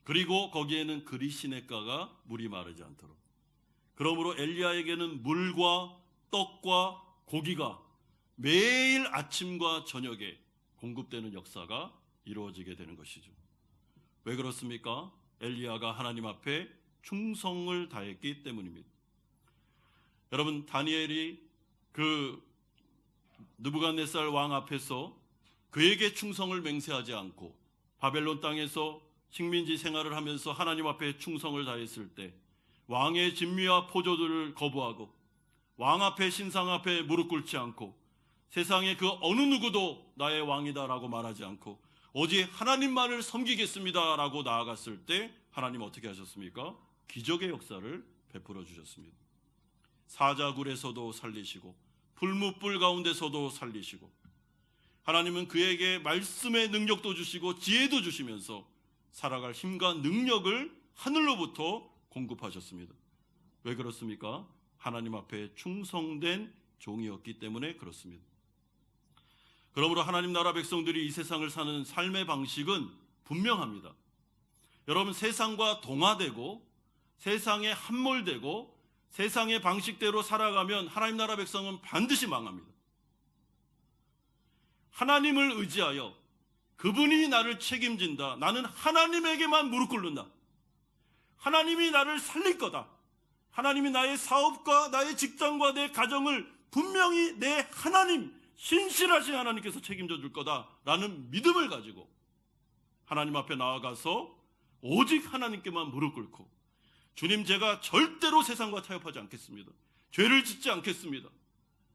그리고 거기에는 그리시네가가 물이 마르지 않도록. 그러므로 엘리야에게는 물과 떡과 고기가 매일 아침과 저녁에 공급되는 역사가 이루어지게 되는 것이죠. 왜 그렇습니까? 엘리야가 하나님 앞에 충성을 다했기 때문입니다. 여러분, 다니엘이 그 느부갓네살 왕 앞에서 그에게 충성을 맹세하지 않고 바벨론 땅에서 식민지 생활을 하면서 하나님 앞에 충성을 다했을 때 왕의 진미와 포조들을 거부하고 왕 앞에 신상 앞에 무릎 꿇지 않고 세상에 그 어느 누구도 나의 왕이다라고 말하지 않고 오직 하나님만을 섬기겠습니다라고 나아갔을 때 하나님 어떻게 하셨습니까? 기적의 역사를 베풀어 주셨습니다. 사자굴에서도 살리시고 불무불 가운데서도 살리시고 하나님은 그에게 말씀의 능력도 주시고 지혜도 주시면서 살아갈 힘과 능력을 하늘로부터 공급하셨습니다. 왜 그렇습니까? 하나님 앞에 충성된 종이었기 때문에 그렇습니다. 그러므로 하나님 나라 백성들이 이 세상을 사는 삶의 방식은 분명합니다. 여러분, 세상과 동화되고 세상에 함몰되고 세상의 방식대로 살아가면 하나님 나라 백성은 반드시 망합니다. 하나님을 의지하여 그분이 나를 책임진다. 나는 하나님에게만 무릎 꿇는다. 하나님이 나를 살릴 거다. 하나님이 나의 사업과 나의 직장과 내 가정을 분명히 내 하나님, 신실하신 하나님께서 책임져 줄 거다라는 믿음을 가지고 하나님 앞에 나아가서 오직 하나님께만 무릎 꿇고 주님, 제가 절대로 세상과 타협하지 않겠습니다. 죄를 짓지 않겠습니다.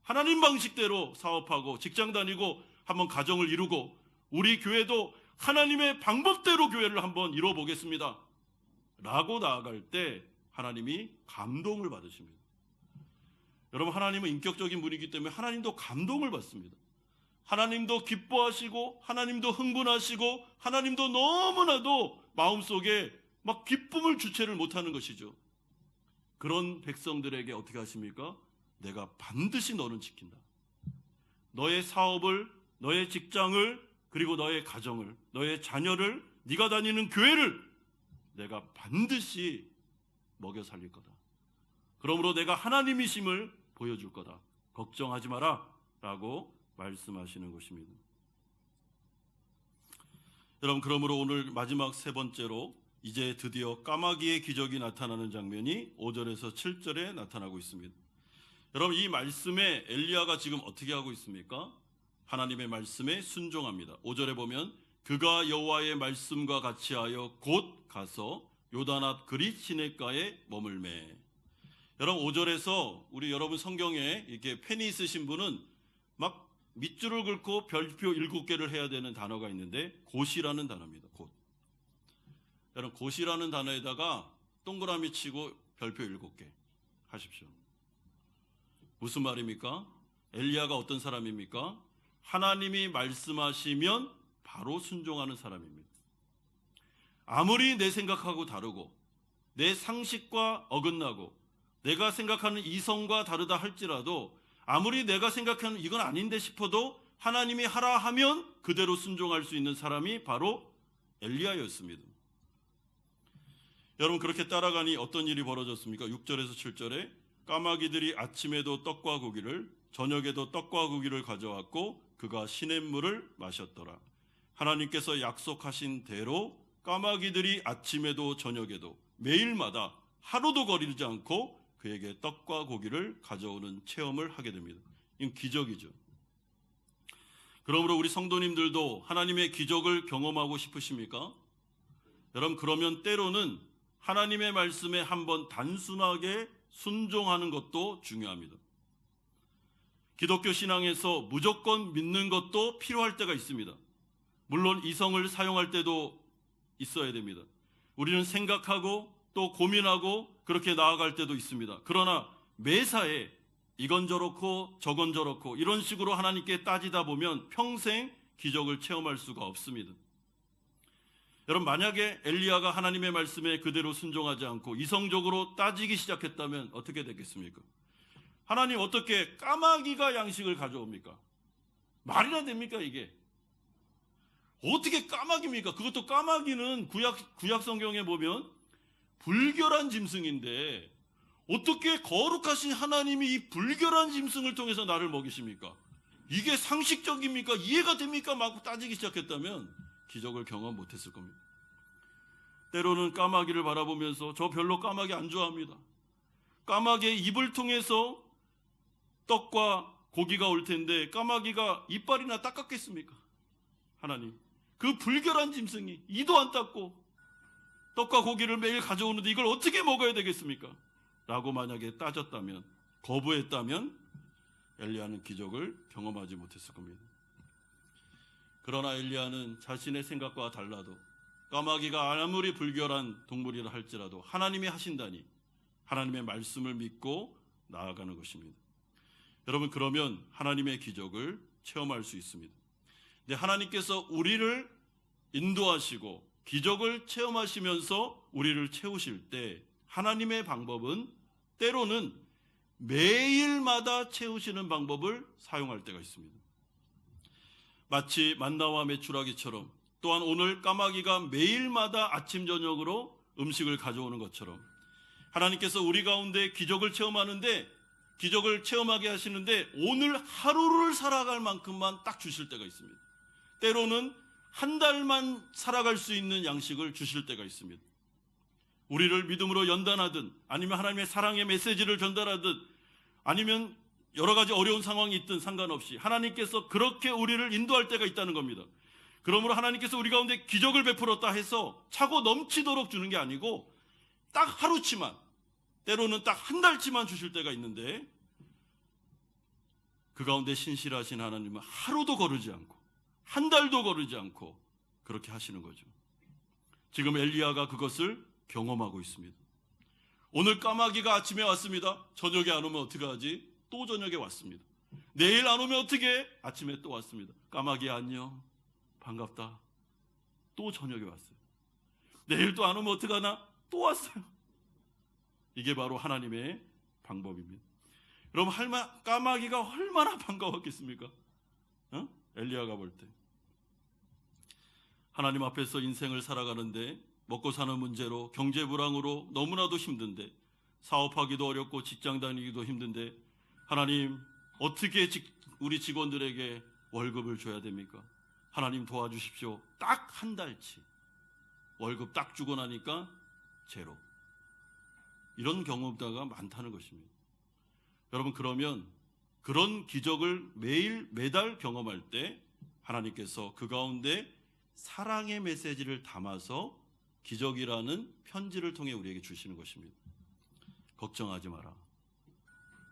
하나님 방식대로 사업하고 직장 다니고 한번 가정을 이루고 우리 교회도 하나님의 방법대로 교회를 한번 이뤄보겠습니다 라고 나아갈 때 하나님이 감동을 받으십니다. 여러분, 하나님은 인격적인 분이기 때문에 하나님도 감동을 받습니다. 하나님도 기뻐하시고 하나님도 흥분하시고 하나님도 너무나도 마음속에 막 기쁨을 주체를 못하는 것이죠. 그런 백성들에게 어떻게 하십니까? 내가 반드시 너는 지킨다. 너의 사업을, 너의 직장을, 그리고 너의 가정을, 너의 자녀를, 네가 다니는 교회를 내가 반드시 먹여 살릴 거다. 그러므로 내가 하나님이심을 보여줄 거다. 걱정하지 마라 라고 말씀하시는 것입니다. 여러분, 그러므로 오늘 마지막 세 번째로 이제 드디어 까마귀의 기적이 나타나는 장면이 5절에서 7절에 나타나고 있습니다. 여러분, 이 말씀에 엘리야가 지금 어떻게 하고 있습니까? 하나님의 말씀에 순종합니다. 5절에 보면 그가 여호와의 말씀과 같이 하여 곧 가서 요단 앞 그릿 시냇가에 머물매. 여러분, 5절에서 우리 여러분 성경에 이렇게 펜이 있으신 분은 막 밑줄을 긋고 별표 7개를 해야 되는 단어가 있는데 곧이라는 단어입니다. 곧. 여러분, 곧이라는 단어에다가 동그라미 치고 별표 7개 하십시오. 무슨 말입니까? 엘리야가 어떤 사람입니까? 하나님이 말씀하시면 바로 순종하는 사람입니다. 아무리 내 생각하고 다르고 내 상식과 어긋나고 내가 생각하는 이성과 다르다 할지라도 아무리 내가 생각하는 이건 아닌데 싶어도 하나님이 하라 하면 그대로 순종할 수 있는 사람이 바로 엘리야였습니다. 여러분, 그렇게 따라가니 어떤 일이 벌어졌습니까? 6절에서 7절에 까마귀들이 아침에도 떡과 고기를 저녁에도 떡과 고기를 가져왔고 그가 시냇물을 마셨더라. 하나님께서 약속하신 대로 까마귀들이 아침에도 저녁에도 매일마다 하루도 거리지 않고 그에게 떡과 고기를 가져오는 체험을 하게 됩니다. 이건 기적이죠. 그러므로 우리 성도님들도 하나님의 기적을 경험하고 싶으십니까? 여러분, 그러면 때로는 하나님의 말씀에 한번 단순하게 순종하는 것도 중요합니다. 기독교 신앙에서 무조건 믿는 것도 필요할 때가 있습니다. 물론 이성을 사용할 때도 있어야 됩니다. 우리는 생각하고 또 고민하고 그렇게 나아갈 때도 있습니다. 그러나 매사에 이건 저렇고 저건 저렇고 이런 식으로 하나님께 따지다 보면 평생 기적을 체험할 수가 없습니다. 여러분, 만약에 엘리야가 하나님의 말씀에 그대로 순종하지 않고 이성적으로 따지기 시작했다면 어떻게 됐겠습니까? 하나님, 어떻게 까마귀가 양식을 가져옵니까? 말이나 됩니까 이게? 어떻게 까마귀입니까? 그것도 까마귀는 구약 성경에 보면 불결한 짐승인데 어떻게 거룩하신 하나님이 이 불결한 짐승을 통해서 나를 먹이십니까? 이게 상식적입니까? 이해가 됩니까? 막 따지기 시작했다면 기적을 경험 못했을 겁니다. 때로는 까마귀를 바라보면서 저 별로 까마귀 안 좋아합니다. 까마귀의 입을 통해서 떡과 고기가 올 텐데 까마귀가 이빨이나 닦았겠습니까? 하나님, 그 불결한 짐승이 이도 안 닦고 떡과 고기를 매일 가져오는데 이걸 어떻게 먹어야 되겠습니까? 라고 만약에 따졌다면, 거부했다면 엘리야는 기적을 경험하지 못했을 겁니다. 그러나 엘리야는 자신의 생각과 달라도 까마귀가 아무리 불결한 동물이라 할지라도 하나님이 하신다니 하나님의 말씀을 믿고 나아가는 것입니다. 여러분, 그러면 하나님의 기적을 체험할 수 있습니다. 근데 하나님께서 우리를 인도하시고 기적을 체험하시면서 우리를 채우실 때 하나님의 방법은 때로는 매일마다 채우시는 방법을 사용할 때가 있습니다. 마치 만나와 메추라기처럼, 또한 오늘 까마귀가 매일마다 아침 저녁으로 음식을 가져오는 것처럼 하나님께서 우리 가운데 기적을 체험하는데, 기적을 체험하게 하시는데 오늘 하루를 살아갈 만큼만 딱 주실 때가 있습니다. 때로는 한 달만 살아갈 수 있는 양식을 주실 때가 있습니다. 우리를 믿음으로 연단하든 아니면 하나님의 사랑의 메시지를 전달하든 아니면 여러 가지 어려운 상황이 있든 상관없이 하나님께서 그렇게 우리를 인도할 때가 있다는 겁니다. 그러므로 하나님께서 우리 가운데 기적을 베풀었다 해서 차고 넘치도록 주는 게 아니고 딱 하루치만, 때로는 딱 한 달치만 주실 때가 있는데 그 가운데 신실하신 하나님은 하루도 거르지 않고 한 달도 거르지 않고 그렇게 하시는 거죠. 지금 엘리야가 그것을 경험하고 있습니다. 오늘 까마귀가 아침에 왔습니다. 저녁에 안 오면 어떻게 하지? 또 저녁에 왔습니다. 내일 안 오면 어떻게 해? 아침에 또 왔습니다. 까마귀 안녕, 반갑다. 또 저녁에 왔어요. 내일 또 안 오면 어떡하나? 또 왔어요. 이게 바로 하나님의 방법입니다. 여러분, 까마귀가 얼마나 반가웠겠습니까? 엘리야가 볼 때. 하나님 앞에서 인생을 살아가는데 먹고 사는 문제로, 경제 불황으로 너무나도 힘든데, 사업하기도 어렵고 직장 다니기도 힘든데, 하나님 어떻게 우리 직원들에게 월급을 줘야 됩니까? 하나님 도와주십시오. 딱 한 달치 월급 딱 주고 나니까 제로. 이런 경험자가 많다는 것입니다. 여러분, 그러면 그런 기적을 매달 경험할 때 하나님께서 그 가운데 사랑의 메시지를 담아서 기적이라는 편지를 통해 우리에게 주시는 것입니다. 걱정하지 마라.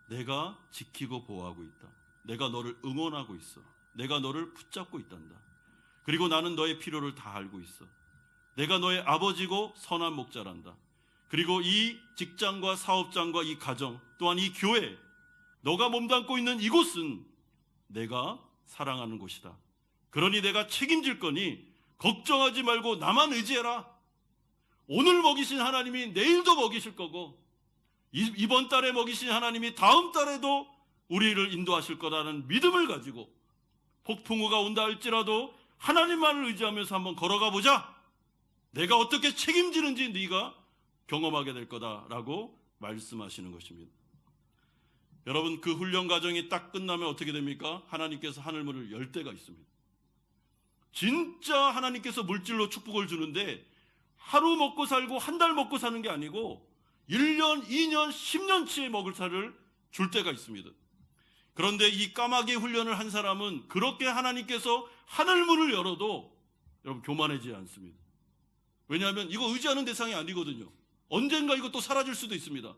내가 지키고 보호하고 있다. 내가 너를 응원하고 있어. 내가 너를 붙잡고 있단다. 그리고 나는 너의 필요를 다 알고 있어. 내가 너의 아버지고 선한 목자란다. 그리고 이 직장과 사업장과 이 가정, 또한 이 교회, 너가 몸담고 있는 이곳은 내가 사랑하는 곳이다. 그러니 내가 책임질 거니 걱정하지 말고 나만 의지해라. 오늘 먹이신 하나님이 내일도 먹이실 거고, 이번 달에 먹이신 하나님이 다음 달에도 우리를 인도하실 거라는 믿음을 가지고 폭풍우가 온다 할지라도 하나님만을 의지하면서 한번 걸어가 보자. 내가 어떻게 책임지는지 네가 경험하게 될 거다라고 말씀하시는 것입니다. 여러분, 그 훈련 과정이 딱 끝나면 어떻게 됩니까? 하나님께서 하늘문을 열 때가 있습니다. 진짜 하나님께서 물질로 축복을 주는데 하루 먹고 살고 한 달 먹고 사는 게 아니고 1년, 2년, 10년치의 먹을 살을 줄 때가 있습니다. 그런데 이 까마귀 훈련을 한 사람은 그렇게 하나님께서 하늘문을 열어도 여러분 교만해지지 않습니다. 왜냐하면 이거 의지하는 대상이 아니거든요. 언젠가 이거 또 사라질 수도 있습니다.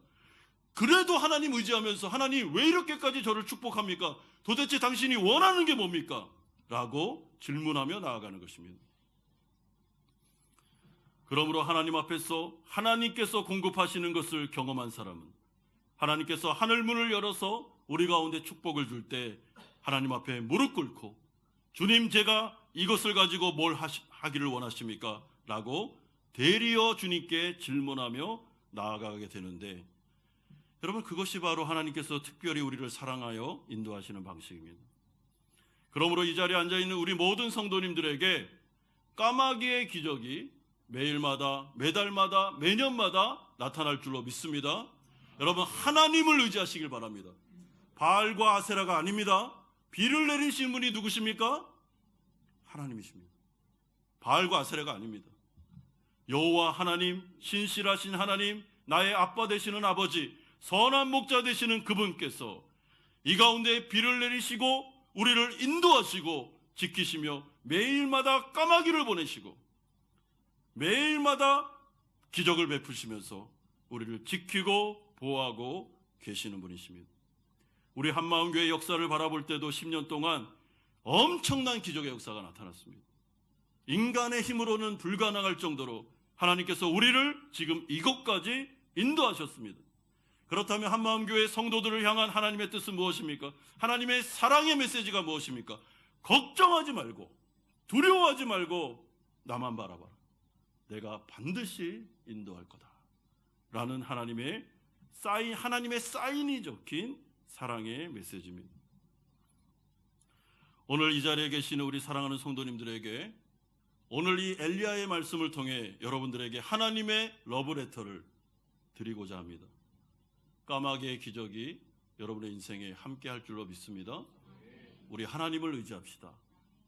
그래도 하나님 의지하면서 하나님 왜 이렇게까지 저를 축복합니까? 도대체 당신이 원하는 게 뭡니까? 라고 질문하며 나아가는 것입니다. 그러므로 하나님 앞에서 하나님께서 공급하시는 것을 경험한 사람은 하나님께서 하늘문을 열어서 우리 가운데 축복을 줄 때 하나님 앞에 무릎 꿇고 주님, 제가 이것을 가지고 뭘 하기를 원하십니까? 라고 대리어 주님께 질문하며 나아가게 되는데, 여러분, 그것이 바로 하나님께서 특별히 우리를 사랑하여 인도하시는 방식입니다. 그러므로 이 자리에 앉아있는 우리 모든 성도님들에게 까마귀의 기적이 매일마다, 매달마다, 매년마다 나타날 줄로 믿습니다. 여러분, 하나님을 의지하시길 바랍니다. 바알과 아세라가 아닙니다. 비를 내리신 분이 누구십니까? 하나님이십니다. 바알과 아세라가 아닙니다. 여호와 하나님, 신실하신 하나님, 나의 아빠 되시는 아버지, 선한 목자 되시는 그분께서 이 가운데 비를 내리시고 우리를 인도하시고 지키시며 매일마다 까마귀를 보내시고 매일마다 기적을 베푸시면서 우리를 지키고 보호하고 계시는 분이십니다. 우리 한마음교회 역사를 바라볼 때도 10년 동안 엄청난 기적의 역사가 나타났습니다. 인간의 힘으로는 불가능할 정도로 하나님께서 우리를 지금 이곳까지 인도하셨습니다. 그렇다면 한마음교회 성도들을 향한 하나님의 뜻은 무엇입니까? 하나님의 사랑의 메시지가 무엇입니까? 걱정하지 말고, 두려워하지 말고 나만 바라봐라. 내가 반드시 인도할 거다 라는 하나님의 사인이 적힌 사랑의 메시지입니다. 오늘 이 자리에 계시는 우리 사랑하는 성도님들에게 오늘 이 엘리야의 말씀을 통해 여러분들에게 하나님의 러브레터를 드리고자 합니다. 까마귀의 기적이 여러분의 인생에 함께 할 줄로 믿습니다. 우리 하나님을 의지합시다.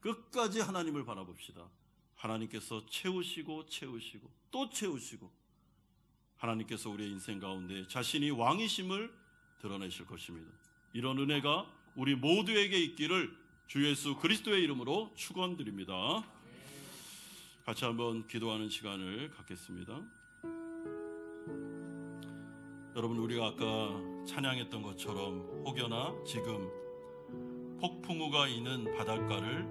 끝까지 하나님을 바라봅시다. 하나님께서 채우시고 또 채우시고 하나님께서 우리의 인생 가운데 자신이 왕이심을 드러내실 것입니다. 이런 은혜가 우리 모두에게 있기를 주 예수 그리스도의 이름으로 축원드립니다. 같이 한번 기도하는 시간을 갖겠습니다. 여러분, 우리가 아까 찬양했던 것처럼 혹여나 지금 폭풍우가 있는 바닷가를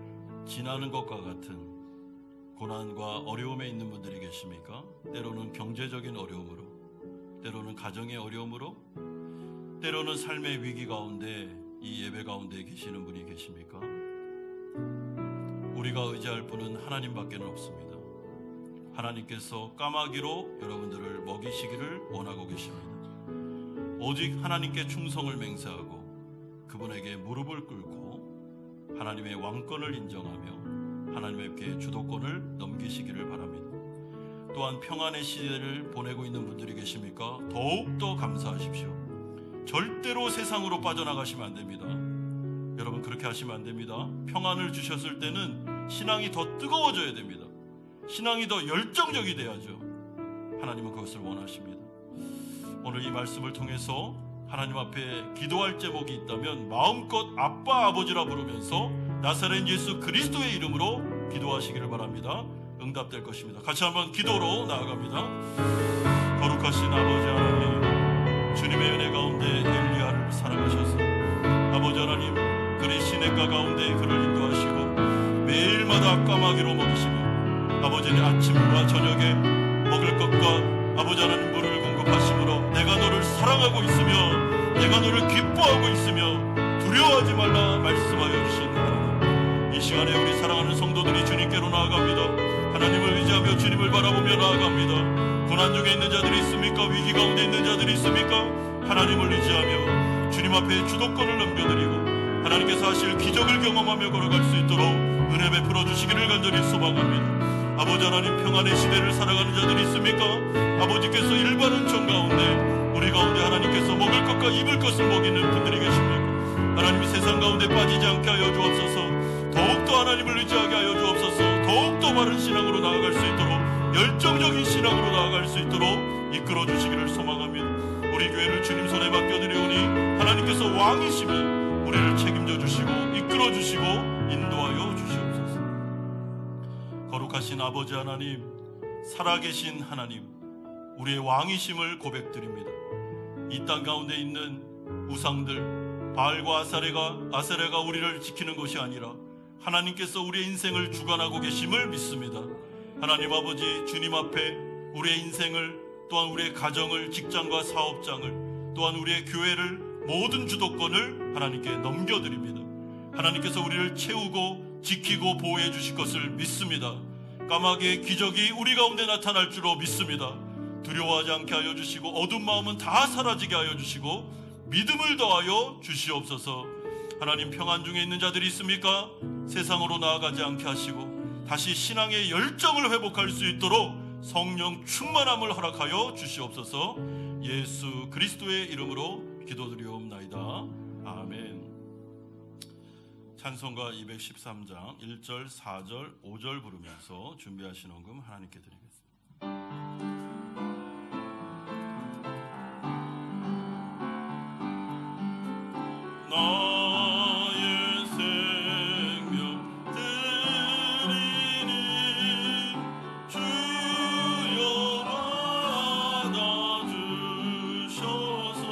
지나는 것과 같은 고난과 어려움에 있는 분들이 계십니까? 때로는 경제적인 어려움으로, 때로는 가정의 어려움으로, 때로는 삶의 위기 가운데 이 예배 가운데 계시는 분이 계십니까? 우리가 의지할 분은 하나님밖에 없습니다. 하나님께서 까마귀로 여러분들을 먹이시기를 원하고 계십니다. 오직 하나님께 충성을 맹세하고 그분에게 무릎을 꿇고 하나님의 왕권을 인정하며 하나님께 주도권을 넘기시기를 바랍니다. 또한 평안의 시대를 보내고 있는 분들이 계십니까? 더욱더 감사하십시오. 절대로 세상으로 빠져나가시면 안 됩니다. 여러분, 그렇게 하시면 안 됩니다. 평안을 주셨을 때는 신앙이 더 뜨거워져야 됩니다. 신앙이 더 열정적이 돼야죠. 하나님은 그것을 원하십니다. 오늘 이 말씀을 통해서 하나님 앞에 기도할 제목이 있다면 마음껏 아빠 아버지라 부르면서 나사렛 예수 그리스도의 이름으로 기도하시기를 바랍니다. 응답될 것입니다. 같이 한번 기도로 나아갑니다. 거룩하신 아버지 하나님, 주님의 은혜 가운데 엘리야를 사랑하셔서 아버지 하나님, 그의 시냇가 가운데 그를 인도하시고 매일마다 까마귀로 먹이시며 아버지는 아침과 저녁에 먹을 것과 아버지 하나님 물을 공급하심으로 내가 너를 사랑하고 있으며 내가 너를 기뻐하고 있으며 두려워하지 말라 말씀하여 주신 하나님, 이 시간에 우리 사랑하는 성도들이 주님께로 나아갑니다. 하나님을 의지하며 주님을 바라보며 나아갑니다. 고난 중에 있는 자들이 있습니까? 위기 가운데 있는 자들이 있습니까? 하나님을 의지하며 주님 앞에 주도권을 넘겨드리고 하나님께서 하실 기적을 경험하며 걸어갈 수 있도록 은혜 베풀어 주시기를 간절히 소망합니다. 아버지 하나님, 평안의 시대를 살아가는 자들이 있습니까? 아버지께서 일반 은총 가운데 우리 가운데 하나님께서 먹을 것과 입을 것을 먹이는 분들이 계십니까? 하나님이 세상 가운데 빠지지 않게 하여 주옵소서. 더욱더 하나님을 의지하게 하여 주옵소서. 더욱더 바른 신앙으로 나아갈 수 있도록, 열정적인 신앙으로 나아갈 수 있도록 이끌어 주시기를 소망합니다. 우리 교회를 주님 손에 맡겨드리오니 하나님께서 왕이시며 우리를 책임져 주시고 이끌어 주시고 인도하여 주시옵소서. 거룩하신 아버지 하나님, 살아계신 하나님, 우리의 왕이심을 고백드립니다. 이 땅 가운데 있는 우상들 바알과 아세레가 우리를 지키는 것이 아니라 하나님께서 우리의 인생을 주관하고 계심을 믿습니다. 하나님 아버지, 주님 앞에 우리의 인생을, 또한 우리의 가정을, 직장과 사업장을, 또한 우리의 교회를, 모든 주도권을 하나님께 넘겨드립니다. 하나님께서 우리를 채우고 지키고 보호해 주실 것을 믿습니다. 까마귀의 기적이 우리 가운데 나타날 줄로 믿습니다. 두려워하지 않게 하여 주시고 어두운 마음은 다 사라지게 하여 주시고 믿음을 더하여 주시옵소서. 하나님, 평안 중에 있는 자들이 있습니까? 세상으로 나아가지 않게 하시고 다시 신앙의 열정을 회복할 수 있도록 성령 충만함을 허락하여 주시옵소서. 예수 그리스도의 이름으로 기도드리옵나이다. 아멘. 찬송가 213장 1절, 4절, 5절 부르면서 준비하신 헌금 하나님께 드리겠습니다. 나의 생명 드리니 주여 받아주셔서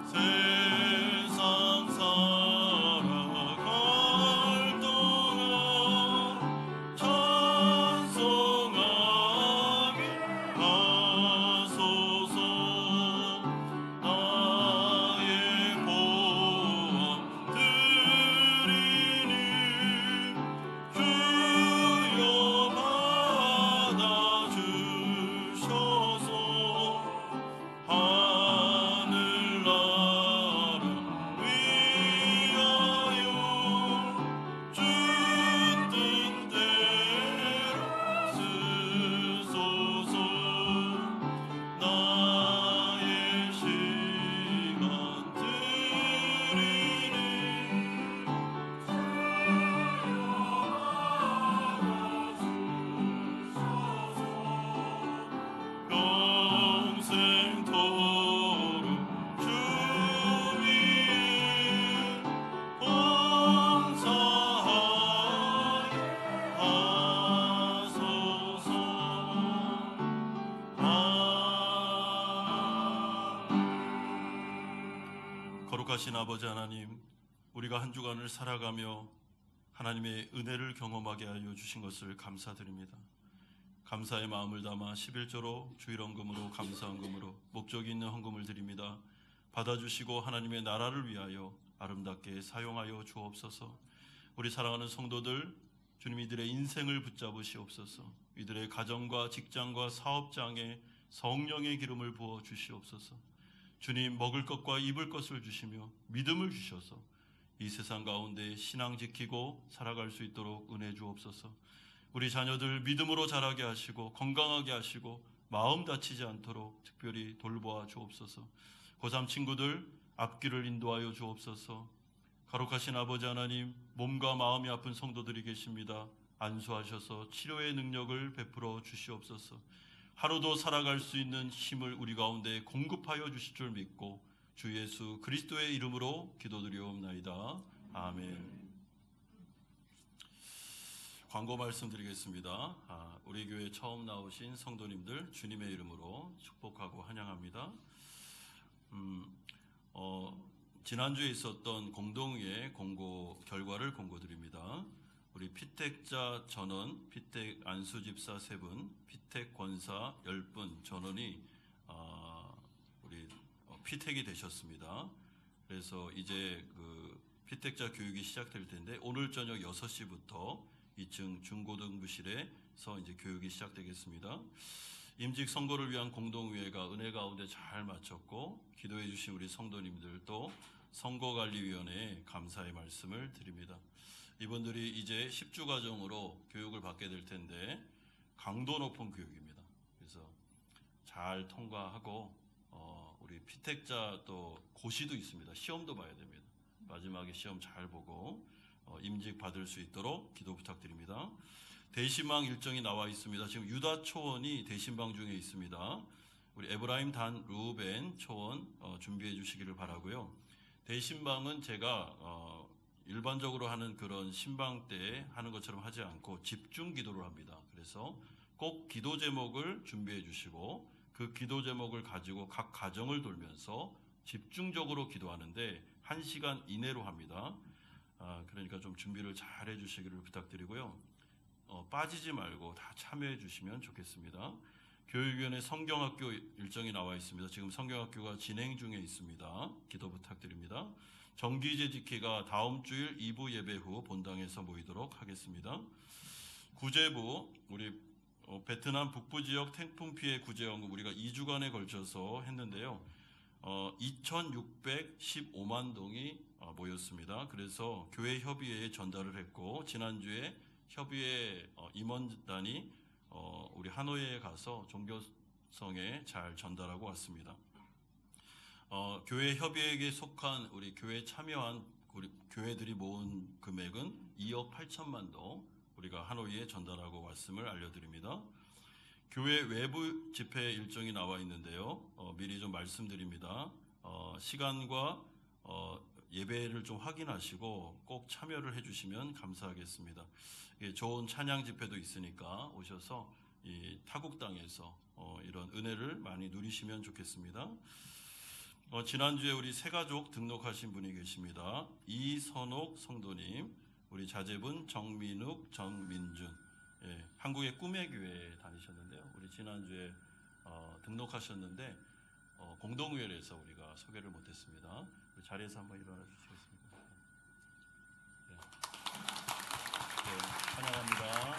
세상 살아갈 동안 찬송하게 하소서. 나의 거룩하신 아버지 하나님, 우리가 한 주간을 살아가며 하나님의 은혜를 경험하게 하여 주신 것을 감사드립니다. 감사의 마음을 담아 11조로 주일헌금으로 감사헌금으로 목적이 있는 헌금을 드립니다. 받아주시고 하나님의 나라를 위하여 아름답게 사용하여 주옵소서. 우리 사랑하는 성도들, 주님 이들의 인생을 붙잡으시옵소서. 이들의 가정과 직장과 사업장에 성령의 기름을 부어 주시옵소서. 주님, 먹을 것과 입을 것을 주시며 믿음을 주셔서 이 세상 가운데 신앙 지키고 살아갈 수 있도록 은혜 주옵소서. 우리 자녀들 믿음으로 자라게 하시고 건강하게 하시고 마음 다치지 않도록 특별히 돌보아 주옵소서. 고3 친구들 앞길을 인도하여 주옵소서. 거룩하신 아버지 하나님, 몸과 마음이 아픈 성도들이 계십니다. 안수하셔서 치료의 능력을 베풀어 주시옵소서. 하루도 살아갈 수 있는 힘을 우리 가운데 공급하여 주실 줄 믿고 주 예수 그리스도의 이름으로 기도드리옵나이다. 아멘. 광고 말씀드리겠습니다. 우리 교회 처음 나오신 성도님들 주님의 이름으로 축복하고 환영합니다. 지난주에 있었던 공동회의 공고 결과를 공고드립니다. 우리 피택자 전원, 피택 안수집사 3분, 피택 권사 10분 전원이 우리 피택이 되셨습니다. 그래서 이제 그 피택자 교육이 시작될 텐데 오늘 저녁 6시부터 2층 중고등부실에서 이제 교육이 시작되겠습니다. 임직 선거를 위한 공동회의가 은혜 가운데 잘 마쳤고 기도해 주신 우리 성도님들도 선거관리위원회에 감사의 말씀을 드립니다. 이분들이 이제 10주 과정으로 교육을 받게 될 텐데 강도 높은 교육입니다. 그래서 잘 통과하고 우리 피택자 또 고시도 있습니다. 시험도 봐야 됩니다. 마지막에 시험 잘 보고 임직 받을 수 있도록 기도 부탁드립니다. 대신방 일정이 나와 있습니다. 지금 유다 초원이 대신방 중에 있습니다. 우리 에브라임 단 루벤 초원 준비해 주시기를 바라고요. 대신방은 제가 일반적으로 하는 그런 신방 때 하는 것처럼 하지 않고 집중 기도를 합니다. 그래서 꼭 기도 제목을 준비해 주시고 그 기도 제목을 가지고 각 가정을 돌면서 집중적으로 기도하는데 1시간 이내로 합니다. 그러니까 좀 준비를 잘 해주시기를 부탁드리고요. 빠지지 말고 다 참여해 주시면 좋겠습니다. 교육위원회 성경학교 일정이 나와 있습니다. 지금 성경학교가 진행 중에 있습니다. 기도 부탁드립니다. 정기재직회가 다음 주일 2부 예배 후 본당에서 모이도록 하겠습니다. 구제부, 우리 베트남 북부 지역 태풍 피해 구제연금 우리가 2주간에 걸쳐서 했는데요. 2,615만 동이 모였습니다. 그래서 교회 협의회에 전달을 했고 지난주에 협의회 임원단이 우리 하노이에 가서 종교성에 잘 전달하고 왔습니다. 교회 협의회에 속한 우리 교회 참여한 우리 교회들이 모은 금액은 2억 8천만 동 우리가 하노이에 전달하고 왔음을 알려드립니다. 교회 외부 집회 일정이 나와 있는데요. 미리 좀 말씀드립니다. 시간과 예배를 좀 확인하시고 꼭 참여를 해주시면 감사하겠습니다. 좋은 찬양 집회도 있으니까 오셔서 이 타국당에서 이런 은혜를 많이 누리시면 좋겠습니다. 지난주에 우리 새가족 등록하신 분이 계십니다. 이선옥 성도님, 우리 자제분 정민욱, 정민준, 한국의 꿈의 교회에 다니셨는데요. 우리 지난주에 등록하셨는데 공동회의에서 우리가 소개를 못했습니다. 자리에서 한번 일어나 주시겠습니까? 환영합니다.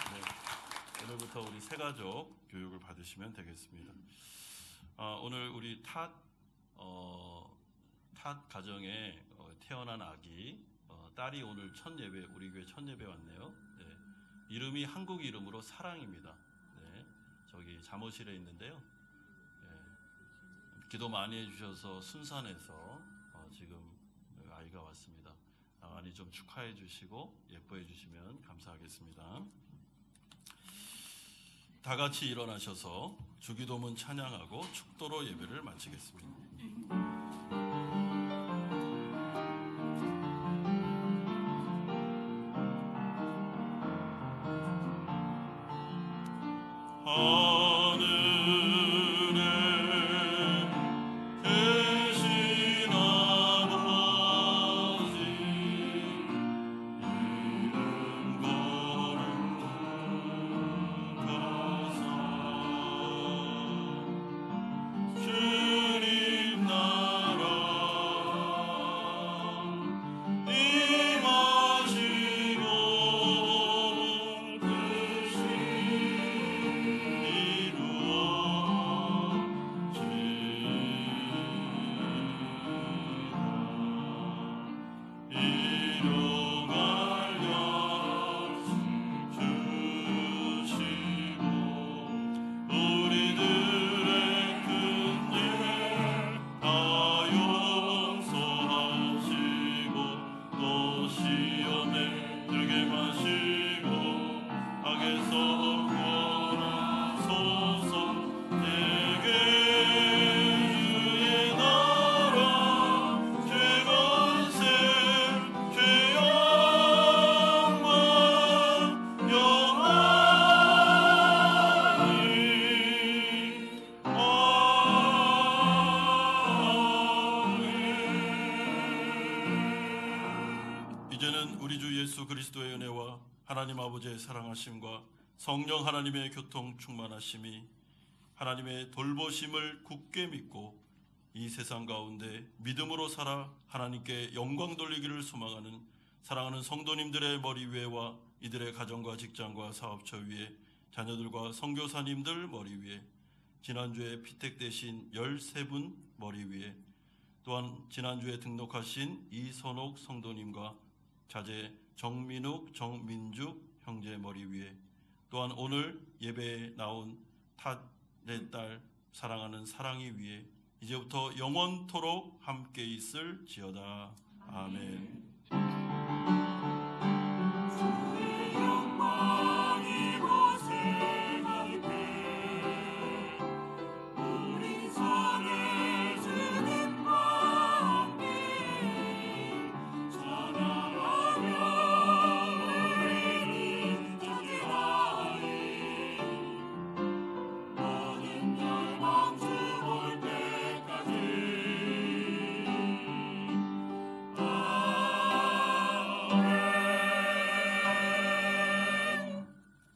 오늘부터 우리 새가족 교육을 받으시면 되겠습니다. 오늘 우리 탓 가정에 태어난 아기 딸이 오늘 첫 예배, 우리 교회 첫 예배 왔네요. 이름이 한국 이름으로 사랑입니다. 저기 잠옷실에 있는데요. 기도 많이 해주셔서 순산해서 지금 아이가 왔습니다. 많이 좀 축하해 주시고 예뻐해 주시면 감사하겠습니다. 다 같이 일어나셔서 주기도문 찬양하고 축도로 예배를 마치겠습니다. 하늘에 계신 아버지 이제는 우리 주 예수 그리스도의 은혜와 하나님 아버지의 사랑하심과 성령 하나님의 교통 충만하심이 하나님의 돌보심을 굳게 믿고 이 세상 가운데 믿음으로 살아 하나님께 영광 돌리기를 소망하는 사랑하는 성도님들의 머리 위에와 이들의 가정과 직장과 사업처 위에 자녀들과 선교사님들 머리 위에 지난주에 피택되신 13분 머리 위에 또한 지난주에 등록하신 이선옥 성도님과 자제 정민욱, 정민죽 형제 머리 위에 또한 오늘 예배에 나온 탓의 딸 사랑하는 사랑이 위에 이제부터 영원토록 함께 있을지어다. 아멘.